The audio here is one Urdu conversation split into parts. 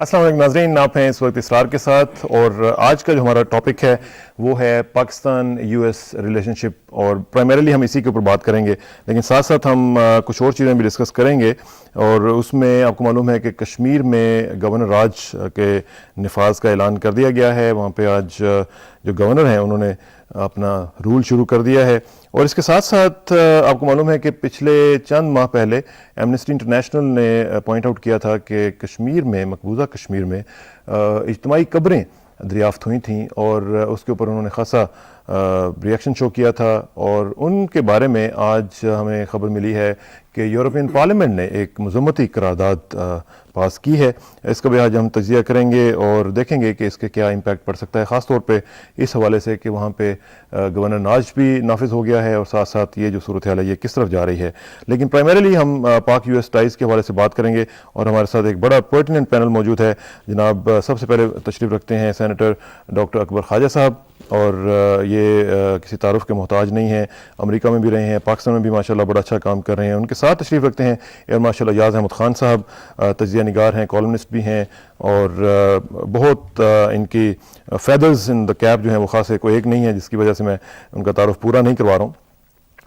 السلام علیکم ناظرین، آپ ہیں اس وقت اسرار کے ساتھ، اور آج کا جو ہمارا ٹاپک ہے وہ ہے پاکستان یو ایس ریلیشن شپ، اور پرائمریلی ہم اسی کے اوپر بات کریں گے، لیکن ساتھ ساتھ ہم کچھ اور چیزیں بھی ڈسکس کریں گے. اور اس میں آپ کو معلوم ہے کہ کشمیر میں گورنر راج کے نفاذ کا اعلان کر دیا گیا ہے. وہاں پہ آج جو گورنر ہیں انہوں نے اپنا رول شروع کر دیا ہے. اور اس کے ساتھ ساتھ آپ کو معلوم ہے کہ پچھلے چند ماہ پہلے ایمنسٹی انٹرنیشنل نے پوائنٹ آؤٹ کیا تھا کہ کشمیر میں، مقبوضہ کشمیر میں اجتماعی قبریں دریافت ہوئی تھیں، اور اس کے اوپر انہوں نے خاصا ریئیکشن شو کیا تھا. اور ان کے بارے میں آج ہمیں خبر ملی ہے کہ یورپین پارلیمنٹ نے ایک مذمتی قرارداد پاس کی ہے. اس کا بھی آج ہم تجزیہ کریں گے اور دیکھیں گے کہ اس کے کیا امپیکٹ پڑ سکتا ہے، خاص طور پہ اس حوالے سے کہ وہاں پہ گورنر ناج بھی نافذ ہو گیا ہے، اور ساتھ ساتھ یہ جو صورتحال ہے یہ کس طرف جا رہی ہے. لیکن پرائمریلی ہم پاک یو ایس ٹائز کے حوالے سے بات کریں گے، اور ہمارے ساتھ ایک بڑا پرٹیننٹ پینل موجود ہے. جناب سب سے پہلے تشریف رکھتے ہیں سینیٹر ڈاکٹر اکبر خواجہ صاحب، اور یہ کسی تعارف کے محتاج نہیں ہیں، امریکہ میں بھی رہے ہیں، پاکستان میں بھی ماشاءاللہ بڑا اچھا کام کر رہے ہیں. ان کے ساتھ تشریف رکھتے ہیں ایئر مارشل ایاز احمد خان صاحب، تجزیہ نگار ہیں، کالمنسٹ بھی ہیں، اور بہت ان کی فیدرز ان دا کیپ جو ہیں وہ خاص کوئی ایک نہیں ہے، جس کی وجہ سے میں ان کا تعارف پورا نہیں کروا رہا ہوں.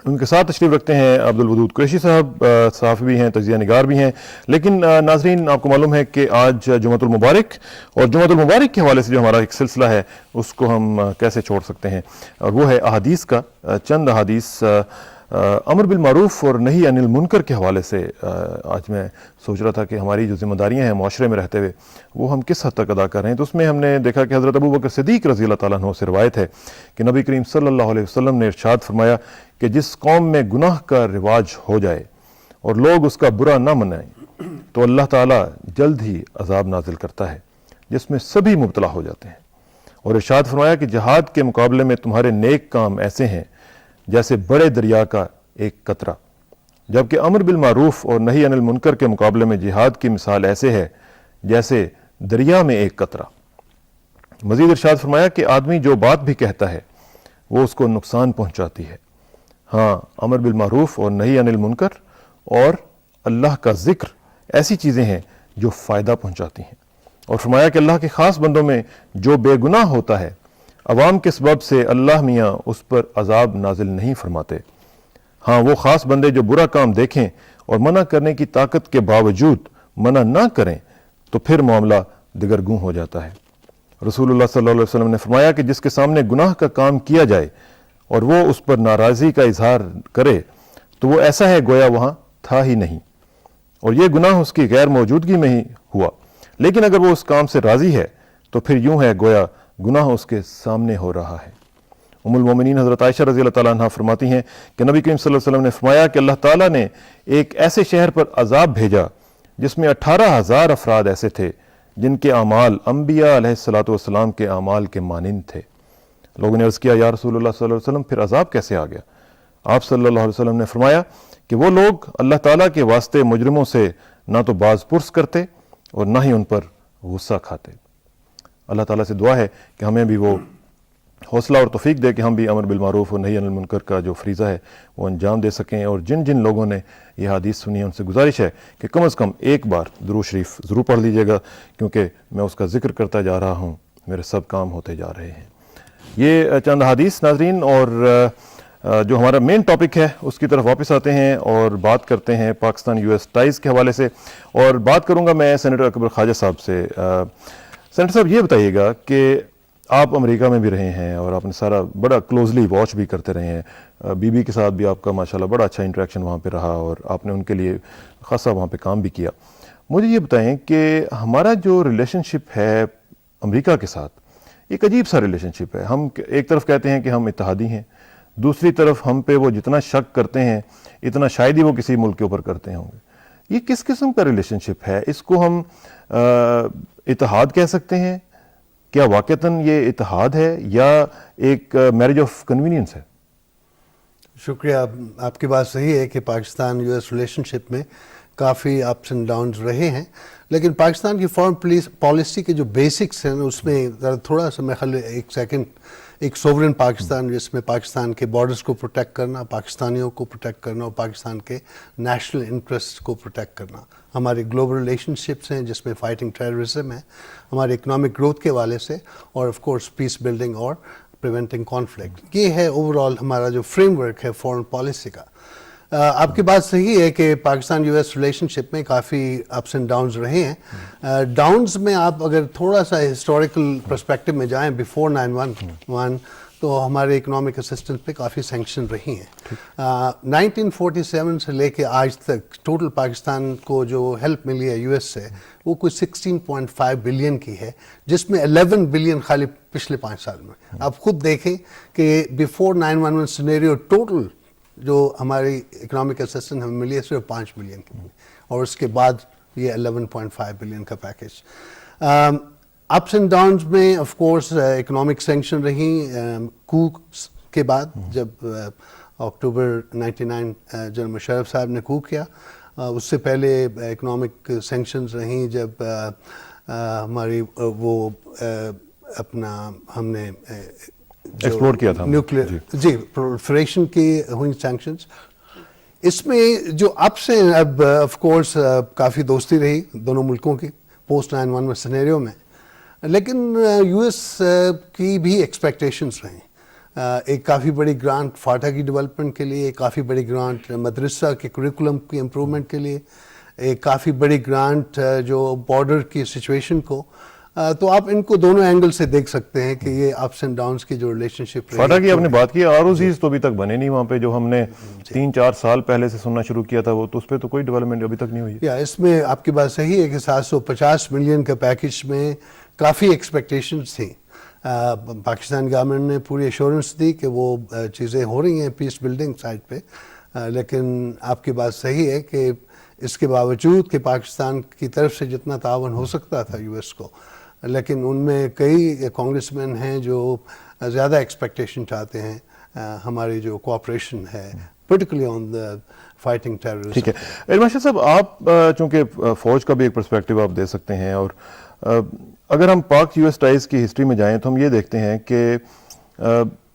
ان کے ساتھ تشریف رکھتے ہیں عبد الودود قریشی صاحب، صحافی بھی ہیں، تجزیہ نگار بھی ہیں. لیکن ناظرین، آپ کو معلوم ہے کہ آج جمعۃ المبارک، اور جمعۃ المبارک کے حوالے سے جو ہمارا ایک سلسلہ ہے اس کو ہم کیسے چھوڑ سکتے ہیں، اور وہ ہے احادیث کا. چند احادیث امر بالمعروف اور نہی عن المنکر کے حوالے سے آج میں سوچ رہا تھا کہ ہماری جو ذمہ داریاں ہیں معاشرے میں رہتے ہوئے وہ ہم کس حد تک ادا کر رہے ہیں. تو اس میں ہم نے دیکھا کہ حضرت ابوبکر صدیق رضی اللہ تعالیٰ عنہ سے روایت ہے کہ نبی کریم صلی اللہ علیہ وسلم نے ارشاد فرمایا کہ جس قوم میں گناہ کا رواج ہو جائے اور لوگ اس کا برا نہ منائیں تو اللہ تعالیٰ جلد ہی عذاب نازل کرتا ہے جس میں سبھی مبتلا ہو جاتے ہیں. اور ارشاد فرمایا کہ جہاد کے مقابلے میں تمہارے نیک کام ایسے ہیں جیسے بڑے دریا کا ایک قطرہ، جبکہ امر بالمعروف اور نہی عن المنکر کے مقابلے میں جہاد کی مثال ایسے ہے جیسے دریا میں ایک قطرہ. مزید ارشاد فرمایا کہ آدمی جو بات بھی کہتا ہے وہ اس کو نقصان پہنچاتی ہے. ہاں، امر بالمعروف اور نہی عن المنکر اور اللہ کا ذکر ایسی چیزیں ہیں جو فائدہ پہنچاتی ہیں. اور فرمایا کہ اللہ کے خاص بندوں میں جو بے گناہ ہوتا ہے، عوام کے سبب سے اللہ میاں اس پر عذاب نازل نہیں فرماتے. ہاں، وہ خاص بندے جو برا کام دیکھیں اور منع کرنے کی طاقت کے باوجود منع نہ کریں تو پھر معاملہ دگرگوں ہو جاتا ہے. رسول اللہ صلی اللہ علیہ وسلم نے فرمایا کہ جس کے سامنے گناہ کا کام کیا جائے اور وہ اس پر ناراضی کا اظہار کرے تو وہ ایسا ہے گویا وہاں تھا ہی نہیں، اور یہ گناہ اس کی غیر موجودگی میں ہی ہوا. لیکن اگر وہ اس کام سے راضی ہے تو پھر یوں ہے گویا گناہ اس کے سامنے ہو رہا ہے. ام المومنین حضرت عائشہ رضی اللہ تعالیٰ عنہ فرماتی ہیں کہ نبی کریم صلی اللہ علیہ وسلم نے فرمایا کہ اللہ تعالیٰ نے ایک ایسے شہر پر عذاب بھیجا جس میں 18,000 افراد ایسے تھے جن کے اعمال انبیاء علیہ السلام کے اعمال کے مانند تھے. لوگوں نے عرض کیا یا رسول اللہ صلی اللہ علیہ وسلم پھر عذاب کیسے آ گیا؟ آپ صلی اللہ علیہ وسلم نے فرمایا کہ وہ لوگ اللہ تعالیٰ کے واسطے مجرموں سے نہ تو باز پرس کرتے اور نہ ہی ان پر غصہ کھاتے. اللہ تعالیٰ سے دعا ہے کہ ہمیں بھی وہ حوصلہ اور توفیق دے کہ ہم بھی امر بالمعروف اور نہی عن المنکر کا جو فریضہ ہے وہ انجام دے سکیں. اور جن جن لوگوں نے یہ حدیث سنی ہے ان سے گزارش ہے کہ کم از کم ایک بار درود شریف ضرور پڑھ لیجیے گا، کیونکہ میں اس کا ذکر کرتا جا رہا ہوں، میرے سب کام ہوتے جا رہے ہیں. یہ چند حدیث ناظرین، اور جو ہمارا مین ٹاپک ہے اس کی طرف واپس آتے ہیں اور بات کرتے ہیں پاکستان یو ایس ٹائز کے حوالے سے. اور بات کروں گا میں سینیٹر اکبر خواجہ صاحب سے. سینیٹر صاحب، یہ بتائیے گا کہ آپ امریکہ میں بھی رہے ہیں اور آپ نے سارا بڑا کلوزلی واچ بھی کرتے رہے ہیں، بی بی کے ساتھ بھی آپ کا ماشاءاللہ بڑا اچھا انٹریکشن وہاں پہ رہا اور آپ نے ان کے لیے خاصا وہاں پہ کام بھی کیا. مجھے یہ بتائیں کہ ہمارا جو ریلیشن شپ ہے امریکہ کے ساتھ ایک عجیب سا ریلیشن شپ ہے. ہم ایک طرف کہتے ہیں کہ ہم اتحادی ہیں، دوسری طرف ہم پہ وہ جتنا شک کرتے ہیں اتنا شاید ہی وہ کسی ملک کے اوپر کرتے ہوں گے. یہ کس قسم کا ریلیشن شپ ہے؟ اس کو ہم اتحاد کہہ سکتے ہیں؟ کیا واقعتاً یہ اتحاد ہے یا ایک میرج آف کنوینئنس ہے؟ شکریہ. آپ کی بات صحیح ہے کہ پاکستان یو ایس ریلیشن شپ میں کافی اپس اینڈ ڈاؤنز رہے ہیں، لیکن پاکستان کی فارن پالیسی کے جو بیسکس ہیں اس میں تھوڑا سا میں خالی ایک سیکنڈ ایک سوورن پاکستان جس میں پاکستان کے بارڈرز کو پروٹیکٹ کرنا، پاکستانیوں کو پروٹیکٹ کرنا اور پاکستان کے نیشنل انٹرسٹ کو پروٹیکٹ کرنا. ہمارے گلوبل ریلیشن شپس ہیں جس میں فائٹنگ ٹیررزم ہے، ہمارے اکنامک گروتھ کے حوالے سے، اور آف کورس پیس بلڈنگ اور پریونٹنگ کانفلکٹ. یہ ہے اوور آل ہمارا جو فریم ورک ہے فورن پالیسی کا. آپ کی بات صحیح ہے کہ پاکستان یو ایس ریلیشن شپ میں کافی اپس اینڈ ڈاؤنز رہے ہیں. ڈاؤنز میں آپ اگر تھوڑا سا ہسٹوریکل پرسپیکٹو میں جائیں بیفور 9/11 تو ہمارے اکنامک اسسٹنس پہ کافی سینکشن رہی ہیں. 1947 سے لے کے آج تک ٹوٹل پاکستان کو جو ہیلپ ملی ہے یو ایس سے وہ کوئی 16.5 بلین کی ہے، جس میں 11 بلین خالی پچھلے 5 سال میں. آپ خود دیکھیں کہ بیفور 9/11 سینیریو ٹوٹل جو ہماری اکنامک اسسٹنس ہمیں ملی ہے صرف 5 بلین کی، اور اس کے بعد یہ 11.5 بلین کا پیکیج. اپس اینڈ ڈاؤنز میں آف کورس اکنامک سینکشن رہی کو کے بعد، جب اکتوبر 99 جنرل مشرف صاحب نے کو کیا. اس سے پہلے اکنامک سینکشنز رہیں جب ہماری وہ اپنا ہم نے ایکسپلور کیا تھا نیوکلیئر جی پرولیفریشن کی ہوئی سینکشنز. اس میں جو اپس ہیں اب آف کورس کافی دوستی رہی دونوں ملکوں کی پوسٹ 9/11 سینیریو میں، لیکن یو ایس کی بھی ایکسپیکٹیشنز رہیں. ایک کافی بڑی گرانٹ فاٹا کی ڈیولپمنٹ کے لیے، ایک کافی بڑی گرانٹ مدرسہ کے کریکولم کی امپرومنٹ کے لیے، ایک کافی بڑی گرانٹ جو بارڈر کی سچویشن کو. تو آپ ان کو دونوں اینگل سے دیکھ سکتے ہیں کہ یہ اپس اینڈ ڈاؤنس کی جو ریلیشن شپ فاٹا کی آپ نے بات کی، آر او زیز تو ابھی تک بنے نہیں وہاں پہ، جو ہم نے 3-4 سال پہلے سے سننا شروع کیا تھا وہ تو اس پہ تو کوئی ڈیولپمنٹ ابھی تک نہیں ہوئی. یا اس میں آپ کی بات صحیح ہے کہ 750 ملین کا پیکیج میں کافی ایکسپیکٹیشنز تھیں. پاکستان گورنمنٹ نے پوری ایشورنس دی کہ وہ چیزیں ہو رہی ہیں پیس بلڈنگ سائڈ پہ، لیکن آپ کی بات صحیح ہے کہ اس کے باوجود کہ پاکستان کی طرف سے جتنا تعاون ہو سکتا تھا یو ایس کو، لیکن ان میں کئی کانگریس مین ہیں جو زیادہ ایکسپیکٹیشن چاہتے ہیں ہماری جو کوآپریشن ہے particularly on the fighting terrorism. ٹھیک ہے علم ارشد صاحب، آپ چونکہ فوج کا بھی ایک پرسپیکٹو آپ دے سکتے ہیں، اور اگر ہم پاک یو ایس ٹائز کی ہسٹری میں جائیں تو ہم یہ دیکھتے ہیں کہ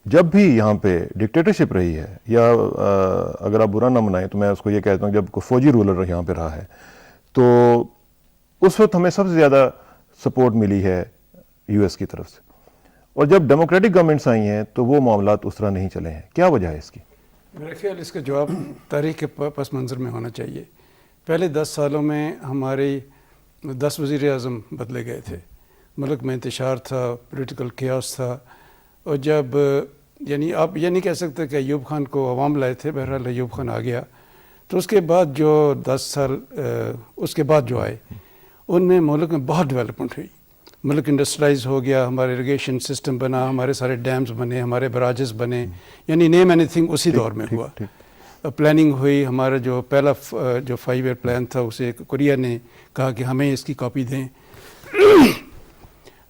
جب بھی یہاں پہ ڈکٹیٹرشپ رہی ہے، یا اگر آپ برا نہ منائیں تو میں اس کو یہ کہتا ہوں جب کوئی فوجی رولر یہاں پہ رہا ہے، تو اس وقت ہمیں سب سے زیادہ سپورٹ ملی ہے یو ایس کی طرف سے، اور جب ڈیموکریٹک گورنمنٹس آئی ہیں تو وہ معاملات اس طرح نہیں چلے ہیں. کیا وجہ ہے اس کی؟ میرا خیال اس کا جواب تاریخ کے پس منظر میں ہونا چاہیے. پہلے 10 سالوں میں ہمارے 10 وزیر اعظم بدلے گئے تھے، ملک میں انتشار تھا، پولیٹیکل کیاس تھا، اور جب یعنی آپ یہ نہیں کہہ سکتے کہ ایوب خان کو عوام لائے تھے، بہرحال ایوب خان آ گیا. تو اس کے بعد جو 10 سال اس کے بعد جو آئے ان میں ملک میں بہت ڈیولپمنٹ ہوئی. ملک انڈسٹرائز ہو گیا، ہمارے اریگیشن سسٹم بنا، ہمارے سارے ڈیمز بنے، ہمارے براجز بنے، یعنی نیم اینی تھنگ اسی دور میں ہوا. پلاننگ ہوئی، ہمارا جو پہلا جو 5 ایئر پلان تھا اسے کوریا نے کہا کہ ہمیں اس کی کاپی دیں.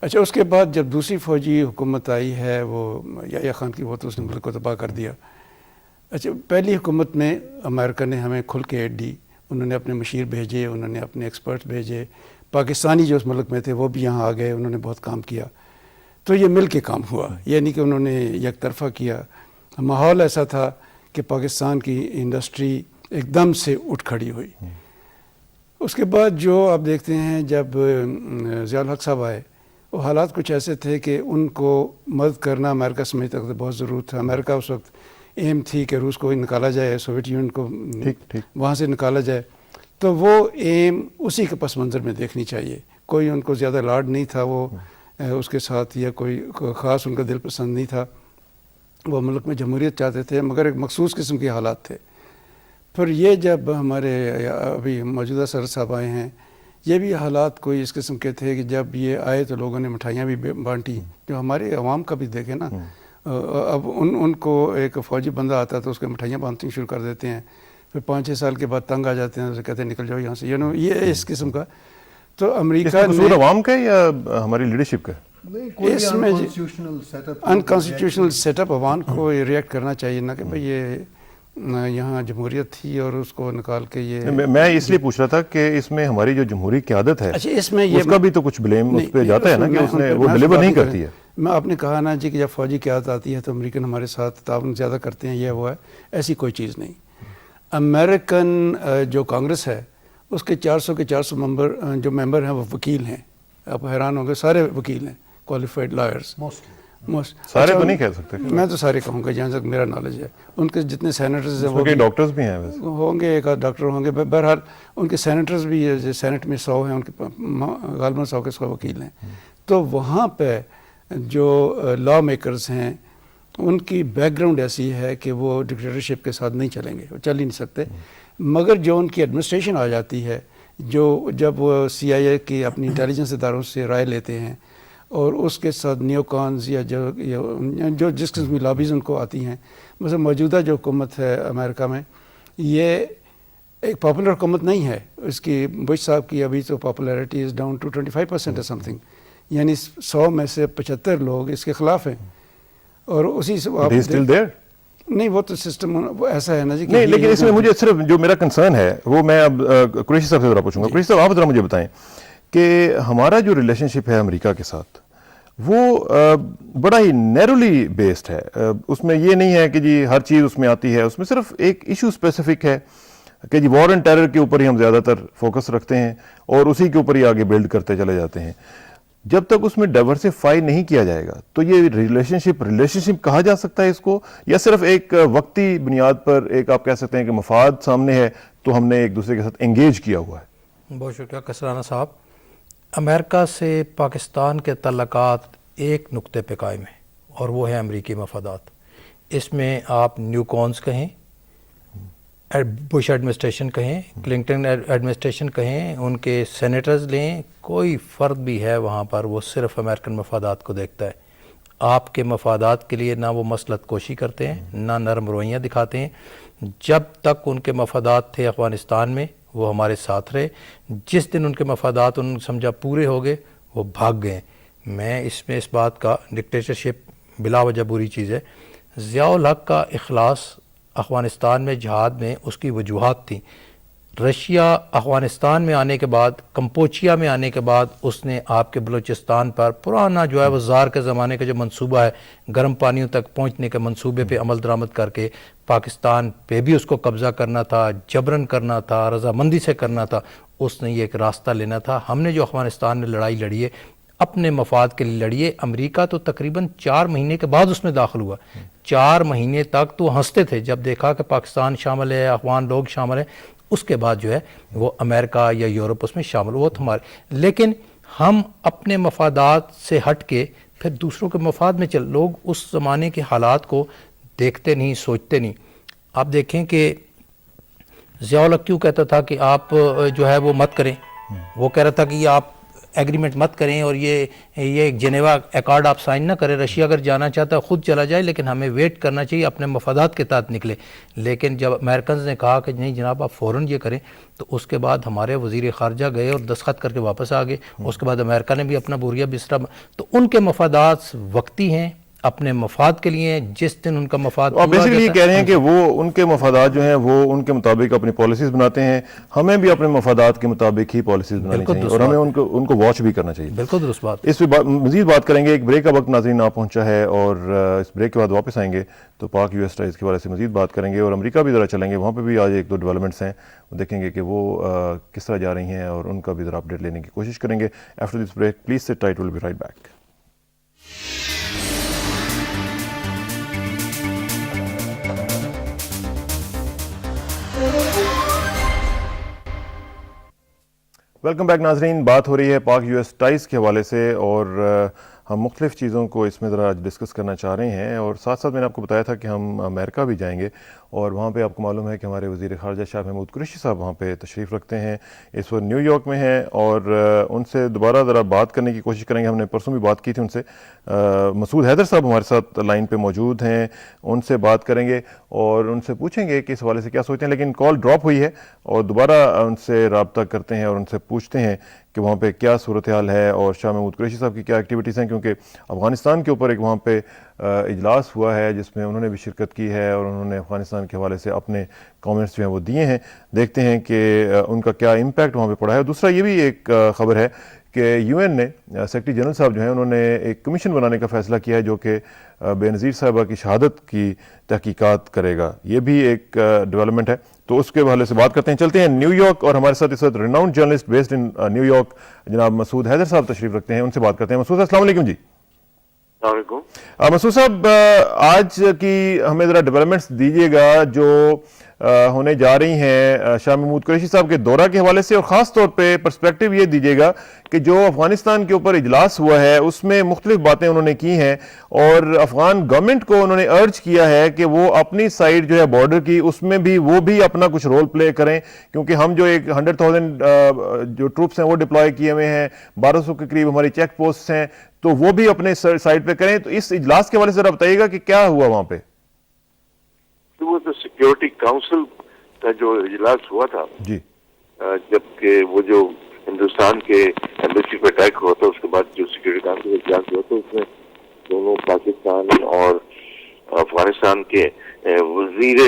اچھا، اس کے بعد جب دوسری فوجی حکومت آئی ہے وہ یحییٰ خان کی، وہ تو اس نے ملک کو تباہ کر دیا. اچھا، پہلی حکومت میں امریکہ نے ہمیں کھل کے ایڈ دی، انہوں نے اپنے مشیر بھیجے، انہوں نے اپنے ایکسپرٹس بھیجے، پاکستانی جو اس ملک میں تھے وہ بھی یہاں آ گئے، انہوں نے بہت کام کیا. تو یہ مل کے کام ہوا، یہ نہیں کہ انہوں نے یک طرفہ کیا. ماحول ایسا تھا کہ پاکستان کی انڈسٹری ایک دم سے اٹھ کھڑی ہوئی. اس کے بعد جو آپ دیکھتے ہیں جب ضیاء الحق صاحب آئے، وہ حالات کچھ ایسے تھے کہ ان کو مدد کرنا امریکہ سمجھتا تھا بہت ضرورت تھا. امریکہ اس وقت ایم تھی کہ روس کو نکالا جائے، سوویت یونین کو وہاں سے نکالا جائے. تو وہ ایم اسی کے پس منظر میں دیکھنی چاہیے. کوئی ان کو زیادہ لاڈ نہیں تھا وہ اس کے ساتھ، یا کوئی خاص ان کا دل پسند نہیں تھا. وہ ملک میں جمہوریت چاہتے تھے، مگر ایک مخصوص قسم کے حالات تھے. پھر یہ جب ہمارے ابھی موجودہ صدر صاحب آئے ہیں، یہ بھی حالات کوئی اس قسم کے تھے کہ جب یہ آئے تو لوگوں نے مٹھائیاں بھی بانٹی. جو ہمارے عوام کا بھی دیکھیں نا، اب ان کو ایک فوجی بندہ آتا تو اس کے مٹھائیاں بانٹنی شروع کر دیتے ہیں. پھر 5-6 سال کے بعد تنگ آ جاتے ہیں، کہتے ہیں نکل جاؤ یہاں سے. یہ اس قسم کا. تو امریکہ نے عوام کا یا ہماری لیڈرشپ کا اس میں انکانسٹیٹیوشنل سیٹ اپ عوام کو ریئیکٹ کرنا چاہیے، نہ کہ بھئی یہ یہاں جمہوریت تھی اور اس کو نکال کے یہ. میں اس لیے پوچھ رہا تھا کہ اس میں ہماری جو جمہوری قیادت ہے اچھا، اس میں اس کا بھی تو کچھ بلیم اس پہ جاتا ہے نا کہ اس نے وہ ڈلیور نہیں کرتی ہے. میں آپ نے کہا نا جی کہ جب فوجی قیادت آتی ہے تو امریکن ہمارے ساتھ تعاون زیادہ کرتے ہیں، یہ وہ ہے، ایسی کوئی چیز نہیں۔ امریکن جو کانگریس ہے اس کے 400 کے 400 ممبر ہیں وہ وکیل ہیں، آپ حیران ہوں گے، سارے وکیل ہیں، کوالیفائڈ لائرز سارے تو نہیں کہہ سکتے، میں تو سارے کہوں گا جہاں تک میرا نالج ہے۔ ان کے جتنے سینیٹرز ہیں وہ ڈاکٹرز بھی ہیں ویسے ہوں گے، ایک آدھ ڈاکٹر ہوں گے، بہرحال ان کے سینیٹرز بھی سینٹ میں 100 ہیں، ان کے غالباً 100 کے 100 وکیل ہیں۔ تو وہاں پہ جو لا میکرز ہیں ان کی بیک گراؤنڈ ایسی ہے کہ وہ ڈکٹیٹرشپ کے ساتھ نہیں چلیں گے، وہ چل ہی نہیں سکتے۔ مگر جو ان کی ایڈمنسٹریشن آ جاتی ہے، جب وہ CIA کی اپنی انٹیلیجنس اداروں سے رائے لیتے ہیں اور اس کے ساتھ نیو کانز یا جو جس قسم کی لابیز ان کو آتی ہیں، مثلا موجودہ جو حکومت ہے امریکہ میں، یہ ایک پاپولر حکومت نہیں ہے۔ اس کی بش صاحب کی ابھی تو پاپولیرٹی از ڈاؤن ٹو 25% ہے سم تھنگ، یعنی 100 میں سے 75 لوگ اس کے خلاف ہیں۔ اور اسی سے نہیں، وہ تو سسٹم ایسا ہے نا جی، نہیں، لیکن اس میں مجھے صرف جو میرا کنسرن ہے وہ میں اب قریشی صاحب سے ذرا پوچھوں گا۔ قریشی صاحب آپ ذرا مجھے بتائیں کہ ہمارا جو ریلیشن شپ ہے امریکہ کے ساتھ وہ بڑا ہی نیرولی بیسڈ ہے، اس میں یہ نہیں ہے کہ جی ہر چیز اس میں آتی ہے، اس میں صرف ایک ایشو اسپیسیفک ہے کہ جی وار اینڈ ٹیرر کے اوپر ہی ہم زیادہ تر فوکس رکھتے ہیں اور اسی کے اوپر ہی آگے بلڈ کرتے چلے جاتے ہیں۔ جب تک اس میں ڈائیورسفائی نہیں کیا جائے گا تو یہ ریلیشن شپ کہا جا سکتا ہے اس کو، یا صرف ایک وقتی بنیاد پر ایک آپ کہہ سکتے ہیں کہ مفاد سامنے ہے تو ہم نے ایک دوسرے کے ساتھ انگیج کیا ہوا ہے؟ بہت شکریہ کسرانہ صاحب۔ امریکہ سے پاکستان کے تعلقات ایک نقطے پہ قائم ہیں اور وہ ہے امریکی مفادات۔ اس میں آپ نیو کونز کہیں، بش ایڈمنسٹریشن کہیں، کلنٹن ایڈمنسٹریشن کہیں، ان کے سینیٹرز لیں، کوئی فرد بھی ہے وہاں پر وہ صرف امریکن مفادات کو دیکھتا ہے۔ آپ کے مفادات کے لیے نہ وہ مسلط کوشی کرتے ہیں، نہ نرم رویاں دکھاتے ہیں۔ جب تک ان کے مفادات تھے افغانستان میں وہ ہمارے ساتھ رہے، جس دن ان کے مفادات ان سمجھا پورے ہو گئے وہ بھاگ گئے۔ میں اس بات کا، ڈکٹیٹرشپ بلا وجہ بری چیز ہے۔ ضیاء الحق کا اخلاص افغانستان میں جہاد میں اس کی وجوہات تھیں۔ رشیا افغانستان میں آنے کے بعد، کمپوچیا میں آنے کے بعد اس نے آپ کے بلوچستان پر پرانا جو ہے وہ زار کے زمانے کا جو منصوبہ ہے، گرم پانیوں تک پہنچنے کے منصوبے پہ عمل درآمد کر کے پاکستان پہ بھی اس کو قبضہ کرنا تھا، جبرن کرنا تھا، رضامندی سے کرنا تھا۔ اس نے یہ ایک راستہ لینا تھا۔ ہم نے جو افغانستان میں لڑائی لڑی ہے اپنے مفاد کے لیے لڑیے۔ امریکہ تو تقریباً 4 مہینے کے بعد اس میں داخل ہوا۔ 4 مہینے تک تو ہنستے تھے جب دیکھا کہ پاکستان شامل ہے، افغان لوگ شامل ہیں۔ اس کے بعد جو ہے وہ امریکہ یا یورپ اس میں شامل ہوا ہمارے، لیکن ہم اپنے مفادات سے ہٹ کے پھر دوسروں کے مفاد میں لوگ اس زمانے کے حالات کو دیکھتے نہیں، سوچتے نہیں۔ آپ دیکھیں کہ ضیاء الحق کیوں کہتا تھا کہ آپ جو ہے وہ مت کریں، وہ کہہ رہا تھا کہ یہ آپ ایگریمنٹ مت کریں اور یہ جنیوا ایکارڈ آپ سائن نہ کریں، رشیا اگر جانا چاہتا ہے خود چلا جائے، لیکن ہمیں ویٹ کرنا چاہیے، اپنے مفادات کے تحت نکلے۔ لیکن جب امریکنز نے کہا کہ نہیں جناب آپ فوراً یہ کریں، تو اس کے بعد ہمارے وزیر خارجہ گئے اور دستخط کر کے واپس آ گئے۔ اس کے بعد امریکہ نے بھی اپنا بوریا بستر، تو ان کے مفادات وقتی ہیں، اپنے مفاد کے لیے۔ جس دن ان کا مفاد آپ بیسیکلی یہ کہہ رہے ہیں کہ وہ ان کے مفادات جو ہیں وہ ان کے مطابق اپنی پالیسیز بناتے ہیں، ہمیں بھی اپنے مفادات کے مطابق ہی پالیسیز بنانی چاہیے اور ہمیں ان کو واچ بھی کرنا چاہیے۔ بالکل درست بات۔ اس پہ مزید بات کریں گے، ایک بریک کا وقت ناظرین آ پہنچا ہے اور اس بریک کے بعد واپس آئیں گے تو پاک US ٹائز کے حوالے سے مزید بات کریں گے اور امریکہ بھی ذرا چلیں گے، وہاں پہ بھی آج 1-2 ڈیولپمنٹس ہیں، وہ دیکھیں گے کہ وہ کس طرح جا رہی ہیں اور ان کا بھی ذرا اپڈیٹ لینے کی کوشش کریں گے۔ After this break please sit tight, will be right back. Welcome back ناظرین، بات ہو رہی ہے پاک US ٹائز کے حوالے سے اور ہم مختلف چیزوں کو اس میں ذرا ڈسکس کرنا چاہ رہے ہیں اور ساتھ ساتھ میں نے آپ کو بتایا تھا کہ ہم امریکہ بھی جائیں گے اور وہاں پہ آپ کو معلوم ہے کہ ہمارے وزیر خارجہ شاہ محمود قریشی صاحب وہاں پہ تشریف رکھتے ہیں، اس وقت نیو یارک میں ہیں اور ان سے دوبارہ ذرا بات کرنے کی کوشش کریں گے۔ ہم نے پرسوں بھی بات کی تھی ان سے، مسعود حیدر صاحب ہمارے ساتھ لائن پہ موجود ہیں، ان سے بات کریں گے اور ان سے پوچھیں گے کہ اس حوالے سے کیا سوچتے ہیں، لیکن کال ڈراپ ہوئی ہے اور دوبارہ ان سے رابطہ کرتے ہیں اور ان سے پوچھتے ہیں کہ وہاں پہ کیا صورتحال ہے اور شاہ محمود قریشی صاحب کی کیا ایکٹیویٹیز ہیں، کیونکہ افغانستان کے اوپر ایک وہاں پہ اجلاس ہوا ہے جس میں انہوں نے بھی شرکت کی ہے اور انہوں نے افغانستان کے حوالے سے اپنے کامنٹس جو ہیں وہ دیے ہیں۔ دیکھتے ہیں کہ ان کا کیا امپیکٹ وہاں پہ پڑا ہے۔ دوسرا یہ بھی ایک خبر ہے کہ کہ UN نے سیکرٹری جنرل صاحب جو ہیں انہوں نے ایک کمیشن بنانے کا فیصلہ کیا ہے جو کہ بے نظیر صاحبہ کی شہادت کی تحقیقات کرے گا. یہ بھی ایک ڈیولپمنٹ ہے, تو اس کے حوالے سے بات کرتے ہیں. چلتے ہیں نیو یارک, اور ہمارے ساتھ اس وقت renowned journalist based in new York جناب مسعود حیدر صاحب تشریف رکھتے ہیں, ان سے بات کرتے ہیں. مسعود السلام علیکم. جی السلام علیکم. مسعود صاحب, آج کی ہمیں ذرا ڈیولپمنٹس دیجیے گا جو ہونے جا رہی ہیں شاہ محمود قریشی صاحب کے دورہ کے حوالے سے, اور خاص طور پہ پرسپیکٹیو یہ دیجیے گا کہ جو افغانستان کے اوپر اجلاس ہوا ہے اس میں مختلف باتیں انہوں نے کی ہیں, اور افغان گورنمنٹ کو انہوں نے ارج کیا ہے کہ وہ اپنی سائڈ جو ہے بارڈر کی, اس میں بھی وہ بھی اپنا کچھ رول پلے کریں, کیونکہ ہم جو ایک 100,000 جو ٹروپس ہیں وہ ڈپلوائے کیے ہوئے ہیں, 1200 کے قریب ہماری چیک پوسٹ ہیں, تو وہ بھی اپنے سائڈ پہ کریں. تو اس اجلاس کے حوالے سے ذرا بتائیے گا کہ کیا ہوا وہاں پہ. وہ تو سیکیورٹی کاؤنسل کا جو اجلاس ہوا تھا, جی, جبکہ وہ جو ہندوستان کے ایمبیسی پہ اٹیک ہوا تھا, اس کے بعد جو سیکیورٹی کاؤنسل کا اجلاس ہوا تھا, اس میں دونوں پاکستان اور افغانستان کے وزیر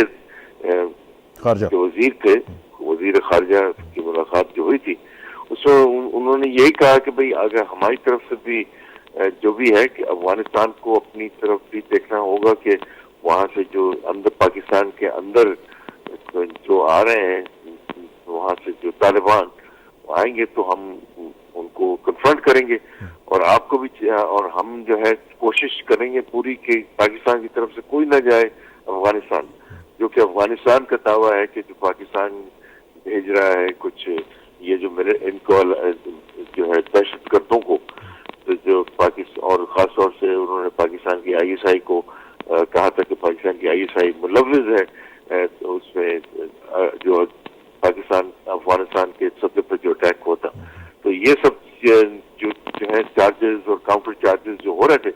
خارجہ جو وزیر تھے, وزیر خارجہ کی ملاقات جو ہوئی تھی, اس میں انہوں نے یہی کہا کہ بھئی اگر ہماری طرف سے بھی جو بھی ہے کہ افغانستان کو اپنی طرف بھی دیکھنا ہوگا کہ وہاں سے جو اندر پاکستان کے اندر جو آ رہے ہیں, وہاں سے جو طالبان آئیں گے تو ہم ان کو کنفرنٹ کریں گے, اور آپ کو بھی, اور ہم جو ہے کوشش کریں گے پوری کہ پاکستان کی طرف سے کوئی نہ جائے افغانستان, جو کہ افغانستان کا دعویٰ ہے کہ جو پاکستان بھیج رہا ہے کچھ یہ جو میرے ان کو جو ہے دہشت گردوں کو, تو جو پاکستان اور خاص طور سے انہوں نے پاکستان کی ISI کو کہا تھا کہ پاکستان کی ISI ملوث ہے اس میں جو پاکستان افغانستان کے سطح پر جو اٹیک ہوا تھا. تو یہ سب جو ہے چارجز اور کاؤنٹر چارجز جو ہو رہے تھے,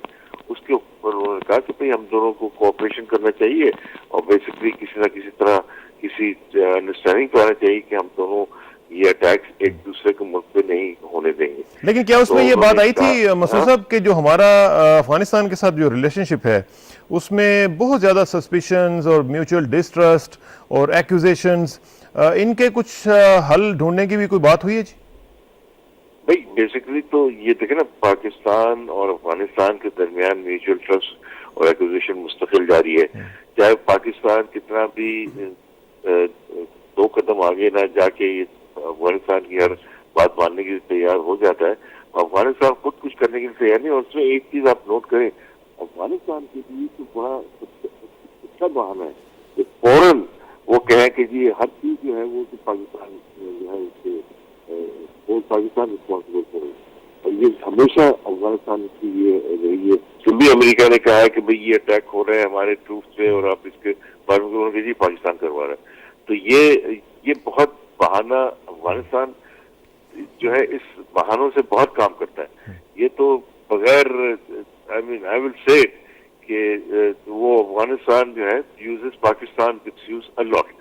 اس کے اوپر انہوں نے کہا کہ بھئی ہم دونوں کو کوآپریشن کرنا چاہیے, اور بیسکلی کسی نہ کسی طرح کسی انڈرسٹینڈنگ پہ آنا چاہیے کہ ہم دونوں یہ اٹیکس ایک دوسرے کے ملک پہ نہیں ہونے دیں گے. لیکن کیا اس میں یہ بات آئی تھی مسعود صاحب کہ جو ہمارا افغانستان کے ساتھ جو ریلیشن شپ ہے اس میں بہت زیادہ سسپیشنز اور میوچل ڈسٹرسٹ اور ایکوزیشنز, ان کے کچھ حل ڈھونڈنے کی بھی کوئی بات ہوئی ہے؟ جی بھائی بیسکلی تو یہ دیکھیں نا, پاکستان اور افغانستان کے درمیان میوچل ٹرسٹ اور ایکوزیشن مستقل جاری ہے. چاہے پاکستان کتنا بھی 2 قدم آگے نہ جا کے افغانستان کی ہر بات ماننے کے لیے تیار ہو جاتا ہے, افغانستان خود کچھ کرنے کے لیے تیار نہیں. اور اس میں ایک چیز آپ نوٹ کریں, افغانستان کے لیے تو بڑا اچھا بہانہ ہے کہ فوراً وہ کہیں کہ جی ہر چیز جو ہے وہ پاکستان جو ہے اس سے وہ پاکستان رسپانسبل کرے, اور یہ ہمیشہ افغانستان کی یہ رہی ہے. جب بھی امریکہ نے کہا ہے کہ بھئی یہ اٹیک ہو رہے ہیں ہمارے ٹروپس پہ اور آپ اس کے بارے میں جی پاکستان کروا رہا ہے, تو یہ بہت بہانہ افغانستان جو ہے اس بہانوں سے بہت کام کرتا ہے. یہ تو بغیر I will say کہ وہ افغانستان جو ہے uses Pakistan misuse a lot.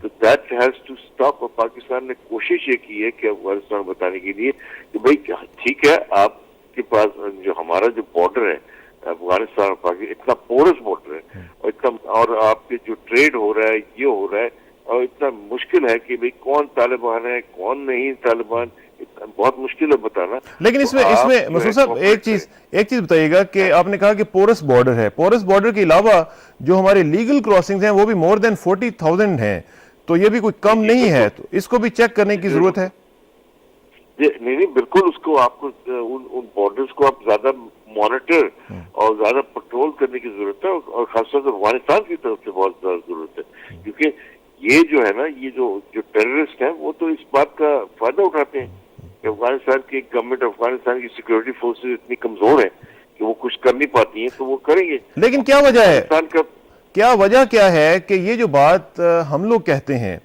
تو that has to stop. اور پاکستان نے کوشش یہ کی ہے کہ افغانستان بتانے کے لیے کہ بھئی ٹھیک ہے, آپ کے پاس جو ہمارا جو بارڈر ہے افغانستان اور پاکستان اتنا پورس بارڈر ہے, اور اتنا, اور آپ کے جو ٹریڈ ہو رہا ہے یہ ہو رہا ہے, اور اتنا مشکل ہے کہ بھئی کون طالبان ہے کون نہیں طالبان, بہت مشکل ہے بتانا. لیکن اس میں مسعود صاحب ایک چیز بتائیے گا کہ آپ نے کہا کہ پورس بارڈر ہے, پورس بارڈر کے علاوہ جو ہمارے لیگل کراسنگز ہیں وہ بھی more than 40,000 ہیں, تو یہ بھی کوئی کم نہیں ہے, تو اس کو بھی چیک کرنے کی ضرورت ہے. نہیں بالکل, اس کو آپ کو ان بارڈرز کو آپ زیادہ مانیٹر اور زیادہ پٹرول کرنے کی ضرورت ہے, اور خاص طور سے افغانستان کی طرف سے بہت زیادہ ضرورت ہے, کیونکہ یہ جو ہے نا یہ جو ٹیررسٹ ہیں وہ تو اس بات کا فائدہ اٹھاتے ہیں کہ افغانستان کی گورنمنٹ, افغانستان کی سیکورٹی فورسز اتنی کمزور ہیں کہ وہ کچھ کر نہیں پاتی ہیں, تو وہ کریں گے. لیکن کیا وجہ ہے, کیا ہے کہ یہ جو بات ہم لوگ کہتے ہیں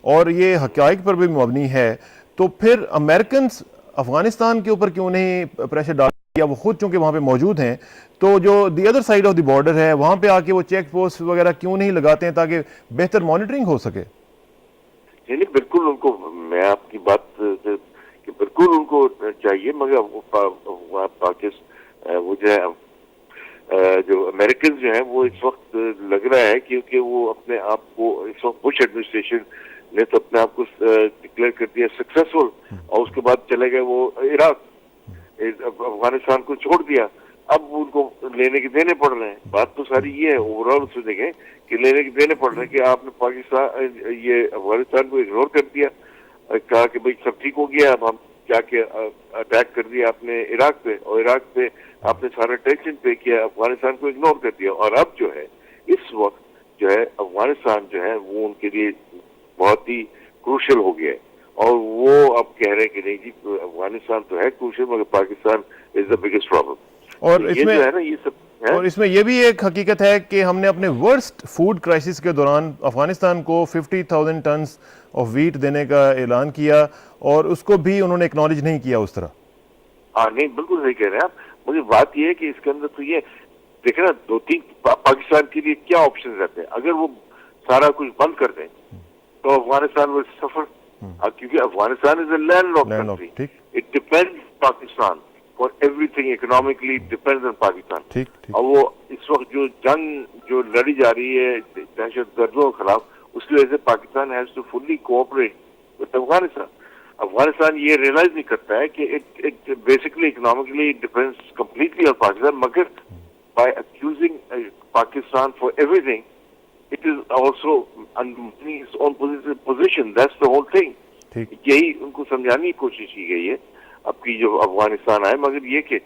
اور یہ حقائق پر بھی مبنی ہے, تو پھر امریکنز افغانستان کے اوپر کیوں نہیں پریشر ڈال یا وہ خود چونکہ وہاں پہ موجود ہیں, تو جو the other side of the border ہے وہاں پہ آ کے وہ چیک پوسٹ وغیرہ کیوں نہیں لگاتے ہیں تاکہ بہتر مانیٹرنگ ہو سکے؟ نہیں بالکل, ان کو میں آپ کی بات کہ بالکل ان کو چاہیے, مگر پاکستان وہ جو ہے جو امریکنز جو ہیں وہ اس وقت لگ رہا ہے کیونکہ وہ اپنے آپ کو اس وقت بش ایڈمنسٹریشن نے تو اپنے آپ کو ڈکلیئر کر دیا سکسیسفل, اور اس کے بعد چلے گئے وہ عراق, افغانستان کو چھوڑ دیا, اب ان کو لینے کے دینے پڑ رہے ہیں. بات تو ساری یہ ہے اوور آل اس میں دیکھیں کہ لینے کے دینے پڑ رہے ہیں کہ آپ نے پاکستان یہ افغانستان کو اگنور کر دیا, کہا کہ بھئی سب ٹھیک ہو گیا, اب ہم جا کے اٹیک کر دیا آپ نے عراق پہ, اور عراق پہ آپ نے سارا ٹینشن پے کیا, افغانستان کو اگنور کر دیا. اور اب جو ہے اس وقت جو ہے افغانستان جو ہے وہ ان کے لیے بہت ہی کروشل ہو گیا ہے, اور وہ اب کہہ رہے ہیں کہ نہیں جی افغانستان تو ہے کروشل مگر پاکستان از دا بگیسٹ پرابلم. اور اس یہ میں جو ہے نا یہ سب ہے. اور اس میں یہ بھی ایک حقیقت ہے کہ ہم نے اپنے ورسٹ فوڈ کرائسس کے دوران افغانستان کو 50,000 ٹنز آف ویٹ دینے کا اعلان کیا, اور اس کو بھی انہوں نے اکنالج نہیں کیا اس طرح. ہاں نہیں بالکل صحیح کہہ رہے ہیں آپ, مگر بات یہ ہے کہ اس کے اندر تو یہ دیکھیں نا 2-3 پاکستان کے لیے کیا آپشن رہتے ہیں. اگر وہ سارا کچھ بند کر دیں تو افغانستان ول سفر, کیونکہ Afghanistan is a land lock country, it depend Pakistan for everything, economically depends on Pakistan. اور وہ اس وقت جو جنگ جو لڑی جا رہی ہے دہشت گردوں کے خلاف, اس کی وجہ سے Pakistan has to fully cooperate with Afghanistan. Afghanistan یہ ریئلائز نہیں کرتا ہے کہ it basically economically depends completely on Pakistan, مگر by accusing Pakistan for everything it is also undermining its own position. That's the whole thing. یہی ان کو سمجھانے کی کوشش کی گئی ہے اب کی جو افغانستان آئے, مگر یہ کہ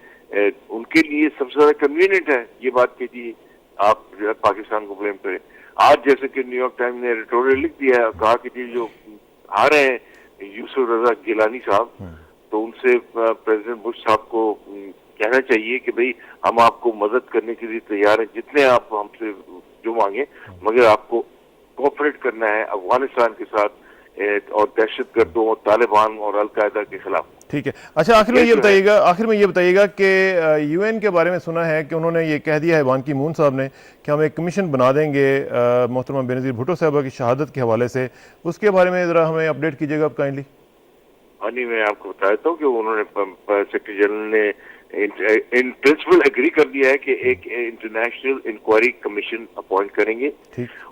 ان کے لیے سب سے زیادہ کنوینئنٹ ہے یہ بات کہ جی آپ پاکستان کو بلیم کریں. آج جیسے کہ نیو یارک ٹائم نے ایڈیٹوریل لکھ دیا ہے, کہا کہ جی جو آ رہے ہیں یوسف رضا گیلانی صاحب, تو ان سے پریزیڈنٹ بش صاحب کو کہنا چاہیے کہ بھئی ہم آپ کو مدد کرنے کے لیے تیار ہیں, جتنے آپ ہم سے جو مانگے, مگر آپ کو کوآپریٹ کرنا ہے افغانستان کے ساتھ اور دہشت گردوں اور طالبان اور القاعدہ کے خلاف. ٹھیک ہے. اچھا آخر میں یہ بتائیے گا کہ یو این کے بارے میں سنا ہے کہ انہوں نے یہ کہہ دیا ہے بان کی مون صاحب نے کہ ہم ایک کمیشن بنا دیں گے محترمہ بینظیر بھٹو صاحبہ کی شہادت کے حوالے سے, اس کے بارے میں ذرا ہمیں اپڈیٹ کیجیے گا آپ کائنڈلی. ہاں جی, میں آپ کو بتا دیتا ہوں کہ انہوں نے سیکرٹری جنرل نے ان پرنسپل ایگری کر دیا ہے کہ ایک انٹرنیشنل انکوائری کمیشن اپوائنٹ کریں گے,